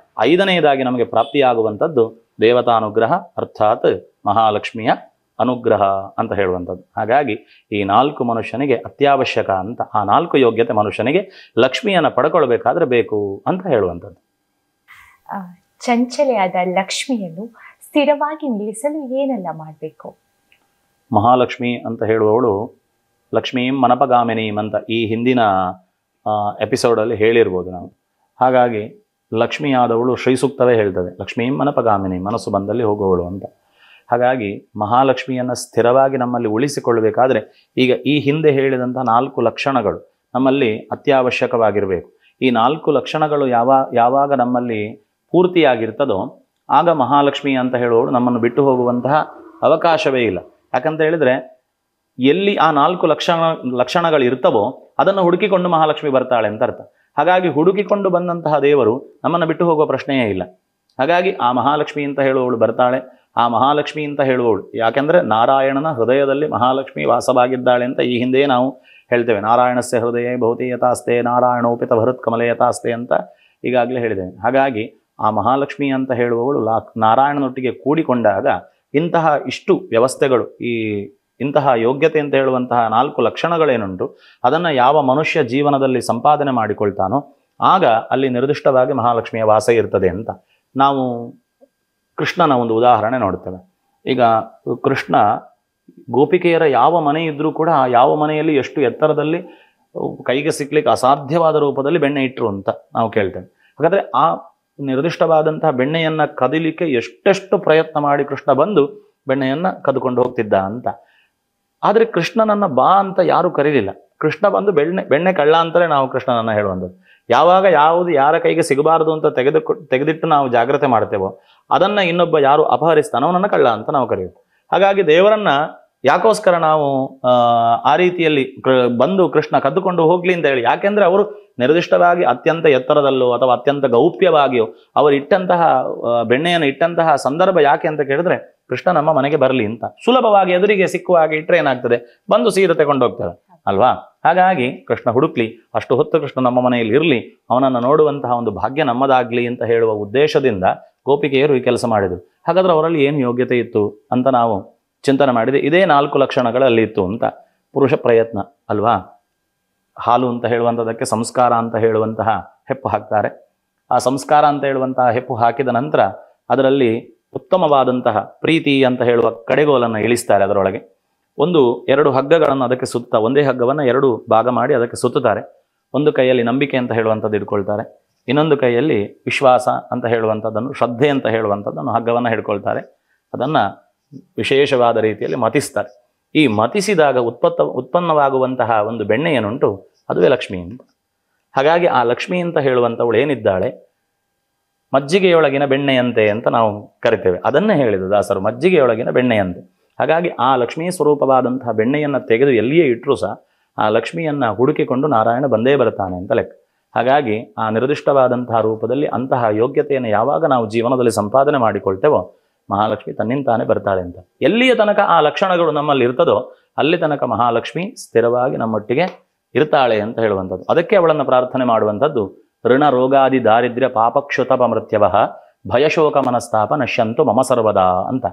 ಐದನೆಯದಾಗಿ ನಮಗೆ ಪ್ರಾಪ್ತಿಯಾಗುವಂಥದ್ದು ದೇವತಾನುಗ್ರಹ, ಅರ್ಥಾತ್ ಮಹಾಲಕ್ಷ್ಮಿಯ ಅನುಗ್ರಹ ಅಂತ ಹೇಳುವಂಥದ್ದು. ಹಾಗಾಗಿ ಈ 4 ಮನುಷ್ಯನಿಗೆ ಅತ್ಯವಶ್ಯಕ ಅಂತ. ಆ 4 ಯೋಗ್ಯತೆ ಮನುಷ್ಯನಿಗೆ ಲಕ್ಷ್ಮಿಯನ್ನು ಪಡ್ಕೊಳ್ಬೇಕಾದ್ರೆ ಬೇಕು ಅಂತ ಹೇಳುವಂಥದ್ದು.
ಚಂಚಲೆಯಾದ ಲಕ್ಷ್ಮಿಯನ್ನು ಸ್ಥಿರವಾಗಿ ನಿಲ್ಲಿಸಲು ಏನೆಲ್ಲ ಮಾಡಬೇಕು?
ಮಹಾಲಕ್ಷ್ಮಿ ಅಂತ ಹೇಳುವವಳು ಲಕ್ಷ್ಮೀಂ ಮನಪಗಾಮಿನೀಂ ಅಂತ ಈ ಹಿಂದಿನ ಎಪಿಸೋಡಲ್ಲಿ ಹೇಳಿರ್ಬೋದು ನಾವು. ಹಾಗಾಗಿ ಲಕ್ಷ್ಮಿಯಾದವಳು ಶ್ರೀ ಸೂಕ್ತವೇ ಹೇಳ್ತದೆ, ಲಕ್ಷ್ಮೀಂ ಮನಪಗಾಮಿನಿ, ಮನಸ್ಸು ಬಂದಲ್ಲಿ ಹೋಗುವವಳು ಅಂತ. ಹಾಗಾಗಿ ಮಹಾಲಕ್ಷ್ಮಿಯನ್ನು ಸ್ಥಿರವಾಗಿ ನಮ್ಮಲ್ಲಿ ಉಳಿಸಿಕೊಳ್ಳಬೇಕಾದ್ರೆ ಈಗ ಈ ಹಿಂದೆ ಹೇಳಿದಂಥ 4 ಲಕ್ಷಣಗಳು ನಮ್ಮಲ್ಲಿ ಅತ್ಯವಶ್ಯಕವಾಗಿರಬೇಕು. ಈ 4 ಲಕ್ಷಣಗಳು ಯಾವಾಗ ನಮ್ಮಲ್ಲಿ ಪೂರ್ತಿಯಾಗಿರ್ತದೋ ಆಗ ಮಹಾಲಕ್ಷ್ಮಿ ಅಂತ ಹೇಳುವವಳು ನಮ್ಮನ್ನು ಬಿಟ್ಟು ಹೋಗುವಂತಹ ಅವಕಾಶವೇ ಇಲ್ಲ. ಯಾಕಂತ ಹೇಳಿದರೆ ಎಲ್ಲಿ ಆ 4 ಲಕ್ಷಣಗಳು ಇರ್ತವೋ ಅದನ್ನು ಹುಡುಕಿಕೊಂಡು ಮಹಾಲಕ್ಷ್ಮಿ ಬರ್ತಾಳೆ ಅಂತ ಅರ್ಥ. ಹಾಗಾಗಿ ಹುಡುಕಿಕೊಂಡು ಬಂದಂತಹ ದೇವರು ನಮ್ಮನ್ನು ಬಿಟ್ಟು ಹೋಗುವ ಪ್ರಶ್ನೆಯೇ ಇಲ್ಲ. ಹಾಗಾಗಿ ಆ ಮಹಾಲಕ್ಷ್ಮಿ ಅಂತ ಹೇಳುವವಳು ಬರ್ತಾಳೆ. ಆ ಮಹಾಲಕ್ಷ್ಮಿ ಅಂತ ಹೇಳುವವಳು ಯಾಕೆಂದರೆ ನಾರಾಯಣನ ಹೃದಯದಲ್ಲಿ ಮಹಾಲಕ್ಷ್ಮಿ ವಾಸವಾಗಿದ್ದಾಳೆ ಅಂತ ಈ ಹಿಂದೆ ನಾವು ಹೇಳ್ತೇವೆ. ನಾರಾಯಣಸ್ಯ ಹೃದಯ ಭೌತಿಯತಾಸ್ತೆ ನಾರಾಯಣೋಪಿತ ಭರತ್ ಕಮಲಯತಾಸ್ತೆ ಅಂತ ಈಗಾಗಲೇ ಹೇಳಿದ್ದೇವೆ. ಹಾಗಾಗಿ ಆ ಮಹಾಲಕ್ಷ್ಮಿ ಅಂತ ಹೇಳುವವಳು ನಾರಾಯಣನೊಟ್ಟಿಗೆ ಕೂಡಿಕೊಂಡಾಗ ಇಂತಹ ಇಷ್ಟು ವ್ಯವಸ್ಥೆಗಳು, ಇಂತಹ ಯೋಗ್ಯತೆ ಅಂತ ಹೇಳುವಂತಹ 4 ಲಕ್ಷಣಗಳೇನುಂಟು ಅದನ್ನು ಯಾವ ಮನುಷ್ಯ ಜೀವನದಲ್ಲಿ ಸಂಪಾದನೆ ಮಾಡಿಕೊಳ್ತಾನೋ ಆಗ ಅಲ್ಲಿ ನಿರ್ದಿಷ್ಟವಾಗಿ ಮಹಾಲಕ್ಷ್ಮಿಯ ವಾಸ ಇರ್ತದೆ ಅಂತ. ನಾವು ಕೃಷ್ಣನ ಒಂದು ಉದಾಹರಣೆ ನೋಡ್ತೇವೆ. ಈಗ ಕೃಷ್ಣ ಗೋಪಿಕೆಯರ ಯಾವ ಮನೆ ಇದ್ರೂ ಕೂಡ ಆ ಯಾವ ಮನೆಯಲ್ಲಿ ಎಷ್ಟು ಎತ್ತರದಲ್ಲಿ ಕೈಗೆ ಸಿಕ್ಲಿಕ್ಕೆ ಅಸಾಧ್ಯವಾದ ರೂಪದಲ್ಲಿ ಬೆಣ್ಣೆ ಇಟ್ಟರು ಅಂತ ನಾವು ಕೇಳ್ತೇವೆ. ಹಾಗಾದರೆ ಆ ನಿರ್ದಿಷ್ಟವಾದಂತಹ ಬೆಣ್ಣೆಯನ್ನು ಕದಿಲಿಕ್ಕೆ ಎಷ್ಟೆಷ್ಟು ಪ್ರಯತ್ನ ಮಾಡಿ ಕೃಷ್ಣ ಬಂದು ಬೆಣ್ಣೆಯನ್ನು ಕದ್ಕೊಂಡು ಹೋಗ್ತಿದ್ದ ಅಂತ. ಆದರೆ ಕೃಷ್ಣನನ್ನು ಬಾ ಅಂತ ಯಾರೂ ಕರೀಲಿಲ್ಲ. ಕೃಷ್ಣ ಬಂದು ಬೆಣ್ಣೆ ಕಳ್ಳ ಅಂತಲೇ ನಾವು ಕೃಷ್ಣನನ್ನು ಹೇಳುವಂಥದ್ದು. ಯಾವಾಗ ಯಾರ ಕೈಗೆ ಸಿಗಬಾರದು ಅಂತ ತೆಗೆದಿಟ್ಟು ನಾವು ಜಾಗ್ರತೆ ಮಾಡ್ತೇವೋ ಅದನ್ನು ಇನ್ನೊಬ್ಬ ಯಾರು ಅಪಹರಿಸ್ತಾನೋ ಅವನನ್ನು ಕಳ್ಳ ಅಂತ ನಾವು ಕರೆಯೋದು. ಹಾಗಾಗಿ ದೇವರನ್ನ ಯಾಕೋಸ್ಕರ ನಾವು ಆ ರೀತಿಯಲ್ಲಿ ಬಂದು ಕೃಷ್ಣ ಕದ್ದುಕೊಂಡು ಹೋಗ್ಲಿ ಅಂತ ಹೇಳಿ, ಯಾಕೆಂದ್ರೆ ಅವರು ನಿರ್ದಿಷ್ಟವಾಗಿ ಅತ್ಯಂತ ಎತ್ತರದಲ್ಲೋ ಅಥವಾ ಅತ್ಯಂತ ಗೌಪ್ಯವಾಗಿಯೋ ಅವರು ಇಟ್ಟಂತಹ ಬೆಣ್ಣೆಯನ್ನು ಇಟ್ಟಂತಹ ಸಂದರ್ಭ ಯಾಕೆ ಅಂತ ಕೇಳಿದ್ರೆ ಕೃಷ್ಣ ನಮ್ಮ ಮನೆಗೆ ಬರಲಿ ಅಂತ. ಸುಲಭವಾಗಿ ಎದುರಿಗೆ ಸಿಕ್ಕುವ ಹಾಗೆ ಇಟ್ಟರೆ ಏನಾಗ್ತದೆ, ಬಂದು ಸೀರೆ ತಗೊಂಡು ಹೋಗ್ತಾರೆ ಅಲ್ವಾ. ಹಾಗಾಗಿ ಕೃಷ್ಣ ಹುಡುಕ್ಲಿ, ಅಷ್ಟು ಹೊತ್ತು ಕೃಷ್ಣ ನಮ್ಮ ಮನೆಯಲ್ಲಿ ಇರಲಿ, ಅವನನ್ನು ನೋಡುವಂತಹ ಒಂದು ಭಾಗ್ಯ ನಮ್ಮದಾಗ್ಲಿ ಅಂತ ಹೇಳುವ ಉದ್ದೇಶದಿಂದ ಗೋಪಿಕೆಯರು ಈ ಕೆಲಸ ಮಾಡಿದರು. ಹಾಗಾದ್ರೆ ಅವರಲ್ಲಿ ಏನು ಯೋಗ್ಯತೆ ಇತ್ತು ಅಂತ ನಾವು ಚಿಂತನೆ ಮಾಡಿದೆ. ಇದೇ 4 ಲಕ್ಷಣಗಳಲ್ಲಿ ಇತ್ತು ಅಂತ. ಪುರುಷ ಪ್ರಯತ್ನ ಅಲ್ವಾ, ಹಾಲು ಅಂತ ಹೇಳುವಂಥದ್ದಕ್ಕೆ ಸಂಸ್ಕಾರ ಅಂತ ಹೇಳುವಂತಹ ಹೆಪ್ಪು ಹಾಕ್ತಾರೆ. ಆ ಸಂಸ್ಕಾರ ಅಂತ ಹೇಳುವಂತಹ ಹೆಪ್ಪು ಹಾಕಿದ ನಂತರ ಅದರಲ್ಲಿ ಉತ್ತಮವಾದಂತಹ ಪ್ರೀತಿ ಅಂತ ಹೇಳುವ ಕಡೆಗೋಲನ್ನು ಇಳಿಸ್ತಾರೆ. ಅದರೊಳಗೆ 1-2 ಹಗ್ಗಗಳನ್ನು ಅದಕ್ಕೆ ಸುತ್ತ, ಒಂದೇ ಹಗ್ಗವನ್ನು 2 ಭಾಗ ಮಾಡಿ ಅದಕ್ಕೆ ಸುತ್ತುತ್ತಾರೆ. ಒಂದು ಕೈಯಲ್ಲಿ ನಂಬಿಕೆ ಅಂತ ಹೇಳುವಂಥದ್ದು ಇಟ್ಕೊಳ್ತಾರೆ, ಇನ್ನೊಂದು ಕೈಯಲ್ಲಿ ವಿಶ್ವಾಸ ಅಂತ ಹೇಳುವಂಥದ್ದನ್ನು, ಶ್ರದ್ಧೆ ಅಂತ ಹೇಳುವಂಥದ್ದನ್ನು ಹಗ್ಗವನ್ನು ಹಿಡ್ಕೊಳ್ತಾರೆ. ಅದನ್ನು ವಿಶೇಷವಾದ ರೀತಿಯಲ್ಲಿ ಮತಿಸ್ತಾರೆ. ಈ ಮತಿಸಿದಾಗ ಉತ್ಪನ್ನವಾಗುವಂತಹ ಒಂದು ಬೆಣ್ಣೆ ಏನುಂಟು ಅದುವೇ ಲಕ್ಷ್ಮಿ ಅಂತ. ಹಾಗಾಗಿ ಆ ಲಕ್ಷ್ಮಿ ಅಂತ ಹೇಳುವಂಥವಳು ಏನಿದ್ದಾಳೆ, ಮಜ್ಜಿಗೆಯೊಳಗಿನ ಬೆಣ್ಣೆಯಂತೆ ಅಂತ ನಾವು ಕರಿತೇವೆ. ಅದನ್ನೇ ಹೇಳಿದ ದಾಸರು, ಮಜ್ಜಿಗೆಯೊಳಗಿನ ಬೆಣ್ಣೆಯಂತೆ. ಹಾಗಾಗಿ ಆ ಲಕ್ಷ್ಮೀ ಸ್ವರೂಪವಾದಂತಹ ಬೆಣ್ಣೆಯನ್ನು ತೆಗೆದು ಎಲ್ಲಿಯೇ ಇಟ್ಟರೂ ಸಹ ಆ ಲಕ್ಷ್ಮಿಯನ್ನು ಹುಡುಕಿಕೊಂಡು ನಾರಾಯಣ ಬಂದೇ ಬರ್ತಾನೆ ಅಂತ ಲೆಕ್ಕ. ಹಾಗಾಗಿ ಆ ನಿರ್ದಿಷ್ಟವಾದಂತಹ ರೂಪದಲ್ಲಿ ಅಂತಹ ಯೋಗ್ಯತೆಯನ್ನು ಯಾವಾಗ ನಾವು ಜೀವನದಲ್ಲಿ ಸಂಪಾದನೆ ಮಾಡಿಕೊಳ್ತೇವೋ ಮಹಾಲಕ್ಷ್ಮಿ ತನ್ನಿಂತಾನೆ ಬರ್ತಾಳೆ ಅಂತ. ಎಲ್ಲಿಯ ತನಕ ಆ ಲಕ್ಷಣಗಳು ನಮ್ಮಲ್ಲಿ ಇರ್ತದೋ ಅಲ್ಲಿ ತನಕ ಮಹಾಲಕ್ಷ್ಮಿ ಸ್ಥಿರವಾಗಿ ನಮ್ಮೊಟ್ಟಿಗೆ ಇರ್ತಾಳೆ ಅಂತ ಹೇಳುವಂಥದ್ದು. ಅದಕ್ಕೆ ಅವಳನ್ನು ಪ್ರಾರ್ಥನೆ ಮಾಡುವಂಥದ್ದು. ಋಣ ರೋಗಾದಿ ದಾರಿದ್ರ್ಯ ಪಾಪಕ್ಷುತಪಮೃತ್ಯವ ಭಯಶೋಕ ಮನಸ್ತಾಪ ನಶ್ಯಂತು ಮಮ ಸರ್ವದಾ ಅಂತ.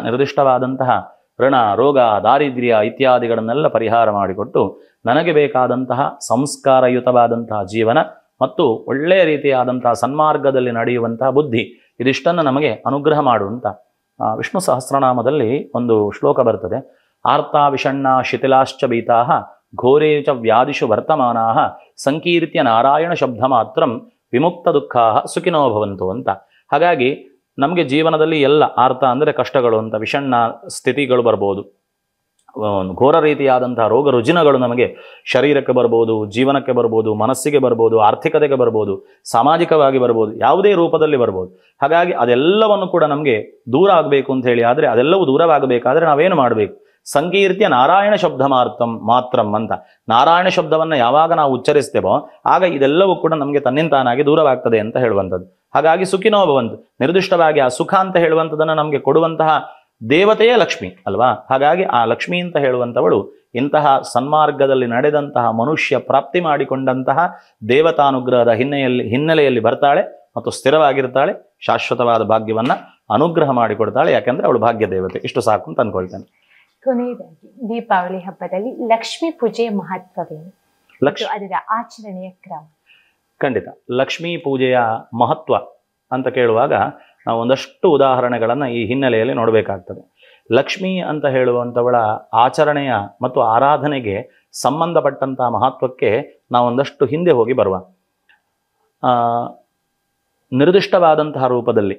ನಿರ್ದಿಷ್ಟವಾದಂತಹ ಋಣ ರೋಗ ದಾರಿದ್ರ್ಯ ಇತ್ಯಾದಿಗಳನ್ನೆಲ್ಲ ಪರಿಹಾರ ಮಾಡಿಕೊಟ್ಟು ನನಗೆ ಬೇಕಾದಂತಹ ಸಂಸ್ಕಾರಯುತವಾದಂತಹ ಜೀವನ ಮತ್ತು ಒಳ್ಳೆಯ ರೀತಿಯಾದಂತಹ ಸನ್ಮಾರ್ಗದಲ್ಲಿ ನಡೆಯುವಂತಹ ಬುದ್ಧಿ, ಇದಿಷ್ಟನ್ನು ನಮಗೆ ಅನುಗ್ರಹ ಮಾಡುವಂತ. ವಿಷ್ಣು ಸಹಸ್ರನಾಮದಲ್ಲಿ ಒಂದು ಶ್ಲೋಕ ಬರ್ತದೆ. ಆರ್ತಾ ವಿಷಣ್ಣ ಶಿಥಿಲಾಶ್ಚ ಭೀತಾ ಘೋರೇ ಚ ವ್ಯಾಧಿಷು ವರ್ತಮಾನಾ ಸಂಕೀರ್ತ್ಯ ನಾರಾಯಣ ಶಬ್ದ ಮಾತ್ರಂ ವಿಮುಕ್ತ ದುಃಖಾ ಸುಖಿನೋ ಭವಂತು ಅಂತ. ಹಾಗಾಗಿ ನಮಗೆ ಜೀವನದಲ್ಲಿ ಎಲ್ಲ ಆರ್ತ ಅಂದರೆ ಕಷ್ಟಗಳು ಅಂತ, ವಿಷಣ್ಣ ಸ್ಥಿತಿಗಳು ಬರ್ಬೋದು, ಘೋರ ರೀತಿಯಾದಂತಹ ರೋಗ ರುಜಿನಗಳು ನಮಗೆ ಶರೀರಕ್ಕೆ ಬರ್ಬೋದು, ಜೀವನಕ್ಕೆ ಬರ್ಬೋದು, ಮನಸ್ಸಿಗೆ ಬರ್ಬೋದು, ಆರ್ಥಿಕತೆಗೆ ಬರ್ಬೋದು, ಸಾಮಾಜಿಕವಾಗಿ ಬರ್ಬೋದು, ಯಾವುದೇ ರೂಪದಲ್ಲಿ ಬರ್ಬೋದು. ಹಾಗಾಗಿ ಅದೆಲ್ಲವನ್ನು ಕೂಡ ನಮಗೆ ದೂರ ಆಗಬೇಕು ಅಂತ ಹೇಳಿ, ಆದರೆ ಅದೆಲ್ಲವೂ ದೂರವಾಗಬೇಕಾದ್ರೆ ನಾವೇನು ಮಾಡಬೇಕು? ಸಂಕೀರ್ತ್ಯ ನಾರಾಯಣ ಶಬ್ದ ಮಾತ್ರಂ ಅಂತ. ನಾರಾಯಣ ಶಬ್ದವನ್ನು ಯಾವಾಗ ನಾವು ಉಚ್ಚರಿಸ್ತೇವೋ ಆಗ ಇದೆಲ್ಲವೂ ಕೂಡ ನಮಗೆ ತನ್ನಿಂತಾನಾಗಿ ದೂರವಾಗ್ತದೆ ಅಂತ ಹೇಳುವಂಥದ್ದು. ಹಾಗಾಗಿ ಸುಖಿನೋ ಭವಂತು. ನಿರ್ದಿಷ್ಟವಾಗಿ ಆ ಸುಖ ಅಂತ ಹೇಳುವಂಥದ್ದನ್ನು ನಮಗೆ ಕೊಡುವಂತಹ ದೇವತೆಯೇ ಲಕ್ಷ್ಮಿ ಅಲ್ವಾ. ಹಾಗಾಗಿ ಆ ಲಕ್ಷ್ಮಿ ಅಂತ ಹೇಳುವಂಥವಳು ಇಂತಹ ಸನ್ಮಾರ್ಗದಲ್ಲಿ ನಡೆದಂತಹ ಮನುಷ್ಯ ಪ್ರಾಪ್ತಿ ಮಾಡಿಕೊಂಡಂತಹ ದೇವತಾನುಗ್ರಹದ ಹಿನ್ನೆಲೆಯಲ್ಲಿ ಬರ್ತಾಳೆ ಮತ್ತು ಸ್ಥಿರವಾಗಿರ್ತಾಳೆ. ಶಾಶ್ವತವಾದ ಭಾಗ್ಯವನ್ನ ಅನುಗ್ರಹ ಮಾಡಿಕೊಡ್ತಾಳೆ. ಯಾಕೆಂದ್ರೆ ಅವಳು ಭಾಗ್ಯ ದೇವತೆ. ಇಷ್ಟು ಸಾಕು ಅಂತ ಅನ್ಕೊಳ್ತೇನೆ.
ಕೊನೆಯದಾಗಿ ದೀಪಾವಳಿ ಹಬ್ಬದಲ್ಲಿ ಲಕ್ಷ್ಮೀ ಪೂಜೆಯ ಮಹತ್ವವೇನು, ಅದರ ಆಚರಣೆಯ ಕ್ರಮ?
ಖಂಡಿತ. ಲಕ್ಷ್ಮೀ ಪೂಜೆಯ ಮಹತ್ವ ಅಂತ ಕೇಳುವಾಗ ನಾವು ಒಂದಷ್ಟು ಉದಾಹರಣೆಗಳನ್ನು ಈ ಹಿನ್ನೆಲೆಯಲ್ಲಿ ನೋಡಬೇಕಾಗ್ತದೆ. ಲಕ್ಷ್ಮಿ ಅಂತ ಹೇಳುವಂಥವಳ ಆಚರಣೆಯ ಮತ್ತು ಆರಾಧನೆಗೆ ಸಂಬಂಧಪಟ್ಟಂತಹ ಮಹತ್ವಕ್ಕೆ ನಾವೊಂದಷ್ಟು ಹಿಂದೆ ಹೋಗಿ ಬರುವ. ನಿರ್ದಿಷ್ಟವಾದಂತಹ ರೂಪದಲ್ಲಿ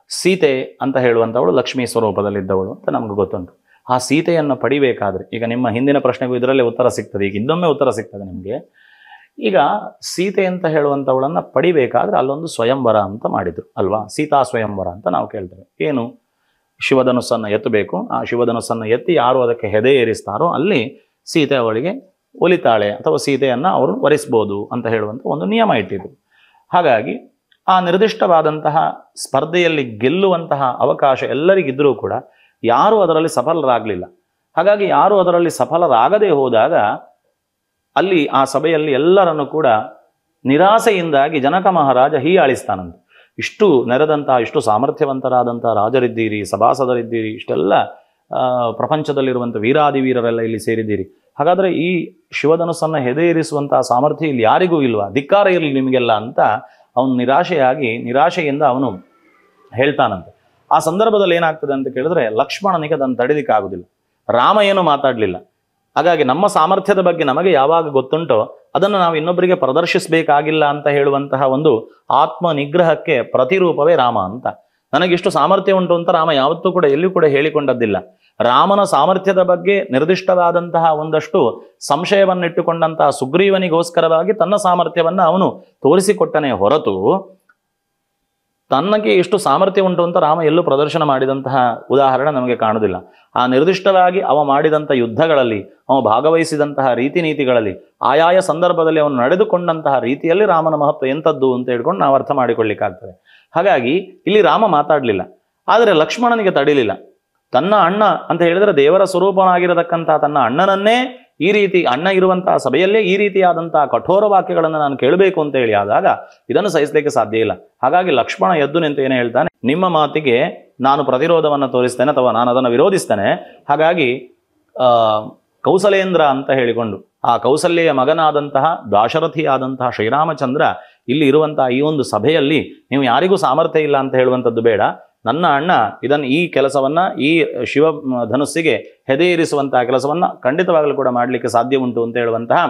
ಸೀತೆ ಅಂತ ಹೇಳುವಂಥವಳು ಲಕ್ಷ್ಮೀ ಸ್ವರೂಪದಲ್ಲಿದ್ದವಳು ಅಂತ ನಮ್ಗೆ ಗೊತ್ತುಂಟು. ಆ ಸೀತೆಯನ್ನು ಪಡಿಬೇಕಾದ್ರೆ, ಈಗ ನಿಮ್ಮ ಹಿಂದಿನ ಪ್ರಶ್ನೆಗೂ ಇದರಲ್ಲೇ ಉತ್ತರ ಸಿಗ್ತದೆ, ಈಗ ಇನ್ನೊಮ್ಮೆ ಉತ್ತರ ಸಿಗ್ತದೆ ನಿಮಗೆ. ಈಗ ಸೀತೆ ಅಂತ ಹೇಳುವಂಥವಳನ್ನು ಪಡಿಬೇಕಾದ್ರೆ ಅಲ್ಲೊಂದು ಸ್ವಯಂವರ ಅಂತ ಮಾಡಿದ್ರು ಅಲ್ವಾ. ಸೀತಾ ಸ್ವಯಂವರ ಅಂತ ನಾವು ಕೇಳ್ತೇವೆ. ಏನು? ಶಿವಧನುಸ್ಸನ್ನು ಎತ್ತಬೇಕು. ಆ ಶಿವಧನುಸ್ಸನ್ನು ಎತ್ತಿ ಯಾರು ಅದಕ್ಕೆ ಹೆದೆ ಏರಿಸ್ತಾರೋ ಅಲ್ಲಿ ಸೀತೆ ಅವಳಿಗೆ ಒಲಿತಾಳೆ ಅಥವಾ ಸೀತೆಯನ್ನು ಅವರು ವರಿಸ್ಬೋದು ಅಂತ ಹೇಳುವಂಥ ಒಂದು ನಿಯಮ ಇಟ್ಟಿದ್ರು. ಹಾಗಾಗಿ ಆ ನಿರ್ದಿಷ್ಟವಾದಂತಹ ಸ್ಪರ್ಧೆಯಲ್ಲಿ ಗೆಲ್ಲುವಂತಹ ಅವಕಾಶ ಎಲ್ಲರಿಗಿದ್ರೂ ಕೂಡ ಯಾರೂ ಅದರಲ್ಲಿ ಸಫಲರಾಗಲಿಲ್ಲ. ಹಾಗಾಗಿ ಯಾರು ಅದರಲ್ಲಿ ಸಫಲರಾಗದೆ ಹೋದಾಗ ಅಲ್ಲಿ ಆ ಸಭೆಯಲ್ಲಿ ಎಲ್ಲರನ್ನು ಕೂಡ ನಿರಾಸೆಯಿಂದಾಗಿ ಜನಕ ಮಹಾರಾಜ ಹೀಯಾಳಿಸ್ತಾನಂತೆ. ಇಷ್ಟು ನೆರೆದಂತಹ, ಇಷ್ಟು ಸಾಮರ್ಥ್ಯವಂತರಾದಂತಹ ರಾಜರಿದ್ದೀರಿ, ಸಭಾಸದರಿದ್ದೀರಿ, ಇಷ್ಟೆಲ್ಲ ಪ್ರಪಂಚದಲ್ಲಿರುವಂಥ ವೀರಾದಿವೀರರೆಲ್ಲ ಇಲ್ಲಿ ಸೇರಿದ್ದೀರಿ. ಹಾಗಾದರೆ ಈ ಶಿವಧನುಸ್ಸನ್ನು ಹೆದೆಯೇರಿಸುವಂತಹ ಸಾಮರ್ಥ್ಯ ಇಲ್ಲಿ ಯಾರಿಗೂ ಇಲ್ವಾ? ಧಿಕ್ಕಾರ ಇರಲಿ ನಿಮಗೆಲ್ಲ ಅಂತ ಅವನು ನಿರಾಶೆಯಿಂದ ಅವನು ಹೇಳ್ತಾನಂತೆ. ಆ ಸಂದರ್ಭದಲ್ಲಿ ಏನಾಗ್ತದೆ ಅಂತ ಕೇಳಿದ್ರೆ ಲಕ್ಷ್ಮಣನಿಗೆ ಅದನ್ನು ತಡಿಲಿಕ್ಕಾಗುದಿಲ್ಲ. ರಾಮ ಏನು ಮಾತಾಡಲಿಲ್ಲ. ಹಾಗಾಗಿ ನಮ್ಮ ಸಾಮರ್ಥ್ಯದ ಬಗ್ಗೆ ನಮಗೆ ಯಾವಾಗ ಗೊತ್ತುಂಟೋ ಅದನ್ನು ನಾವು ಇನ್ನೊಬ್ಬರಿಗೆ ಪ್ರದರ್ಶಿಸಬೇಕಾಗಿಲ್ಲ ಅಂತ ಹೇಳುವಂತಹ ಒಂದು ಆತ್ಮ ನಿಗ್ರಹಕ್ಕೆ ಪ್ರತಿರೂಪವೇ ರಾಮ ಅಂತ. ನನಗಿಷ್ಟು ಸಾಮರ್ಥ್ಯ ಉಂಟು ಅಂತ ರಾಮ ಯಾವತ್ತೂ ಕೂಡ ಎಲ್ಲಿಯೂ ಕೂಡ ಹೇಳಿಕೊಂಡದ್ದಿಲ್ಲ. ರಾಮನ ಸಾಮರ್ಥ್ಯದ ಬಗ್ಗೆ ನಿರ್ದಿಷ್ಟವಾದಂತಹ ಒಂದಷ್ಟು ಸಂಶಯವನ್ನಿಟ್ಟುಕೊಂಡಂತಹ ಸುಗ್ರೀವನಿಗೋಸ್ಕರವಾಗಿ ತನ್ನ ಸಾಮರ್ಥ್ಯವನ್ನು ಅವನು ತೋರಿಸಿಕೊಟ್ಟನೇ ಹೊರತು ತನ್ನಗೆ ಎಷ್ಟು ಸಾಮರ್ಥ್ಯ ಉಂಟು ಅಂತ ರಾಮ ಎಲ್ಲೂ ಪ್ರದರ್ಶನ ಮಾಡಿದಂತಹ ಉದಾಹರಣೆ ನಮಗೆ ಕಾಣುವುದಿಲ್ಲ. ಆ ನಿರ್ದಿಷ್ಟವಾಗಿ ಅವ ಮಾಡಿದಂಥ ಯುದ್ಧಗಳಲ್ಲಿ, ಅವ ಭಾಗವಹಿಸಿದಂತಹ ರೀತಿ ನೀತಿಗಳಲ್ಲಿ, ಆಯಾಯ ಸಂದರ್ಭದಲ್ಲಿ ಅವನು ನಡೆದುಕೊಂಡಂತಹ ರೀತಿಯಲ್ಲಿ ರಾಮನ ಮಹತ್ವ ಎಂಥದ್ದು ಅಂತ ಹೇಳ್ಕೊಂಡು ನಾವು ಅರ್ಥ ಮಾಡಿಕೊಳ್ಳಿಕ್ಕಾಗ್ತದೆ. ಹಾಗಾಗಿ ಇಲ್ಲಿ ರಾಮ ಮಾತಾಡಲಿಲ್ಲ, ಆದರೆ ಲಕ್ಷ್ಮಣನಿಗೆ ತಡಿಲಿಲ್ಲ. ತನ್ನ ಅಣ್ಣ ಅಂತ ಹೇಳಿದರೆ ದೇವರ ಸ್ವರೂಪನಾಗಿರತಕ್ಕಂಥ ತನ್ನ ಅಣ್ಣನನ್ನೇ ಈ ರೀತಿ ಅಣ್ಣ ಇರುವಂತಹ ಸಭೆಯಲ್ಲೇ ಈ ರೀತಿಯಾದಂತಹ ಕಠೋರ ವಾಕ್ಯಗಳನ್ನು ನಾನು ಕೇಳಬೇಕು ಅಂತ ಹೇಳಿ ಆದಾಗ ಇದನ್ನು ಸಹಿಸಲಿಕ್ಕೆ ಸಾಧ್ಯ ಇಲ್ಲ. ಹಾಗಾಗಿ ಲಕ್ಷ್ಮಣ ಎದ್ದು ನಿಂತು ಏನು ಹೇಳ್ತಾನೆ, ನಿಮ್ಮ ಮಾತಿಗೆ ನಾನು ಪ್ರತಿರೋಧವನ್ನು ತೋರಿಸ್ತೇನೆ ಅಥವಾ ನಾನು ಅದನ್ನು ವಿರೋಧಿಸ್ತೇನೆ. ಹಾಗಾಗಿ ಕೌಸಲೇಂದ್ರ ಅಂತ ಹೇಳಿಕೊಂಡು ಆ ಕೌಸಲ್ಯ ಮಗನಾದಂತಹ ದಾಶರಥಿಯಾದಂತಹ ಶ್ರೀರಾಮಚಂದ್ರ ಇಲ್ಲಿ ಇರುವಂತಹ ಈ ಒಂದು ಸಭೆಯಲ್ಲಿ ನೀವು ಯಾರಿಗೂ ಸಾಮರ್ಥ್ಯ ಇಲ್ಲ ಅಂತ ಹೇಳುವಂಥದ್ದು ಬೇಡ. ನನ್ನ ಅಣ್ಣ ಈ ಕೆಲಸವನ್ನ ಈ ಶಿವ ಧನುಸ್ಸಿಗೆ ಹೆದೆ ಇರಿಸುವಂತಹ ಕೆಲಸವನ್ನ ಖಂಡಿತವಾಗಲೂ ಕೂಡ ಮಾಡಲಿಕ್ಕೆ ಸಾಧ್ಯ ಉಂಟು ಅಂತ ಹೇಳುವಂತಹ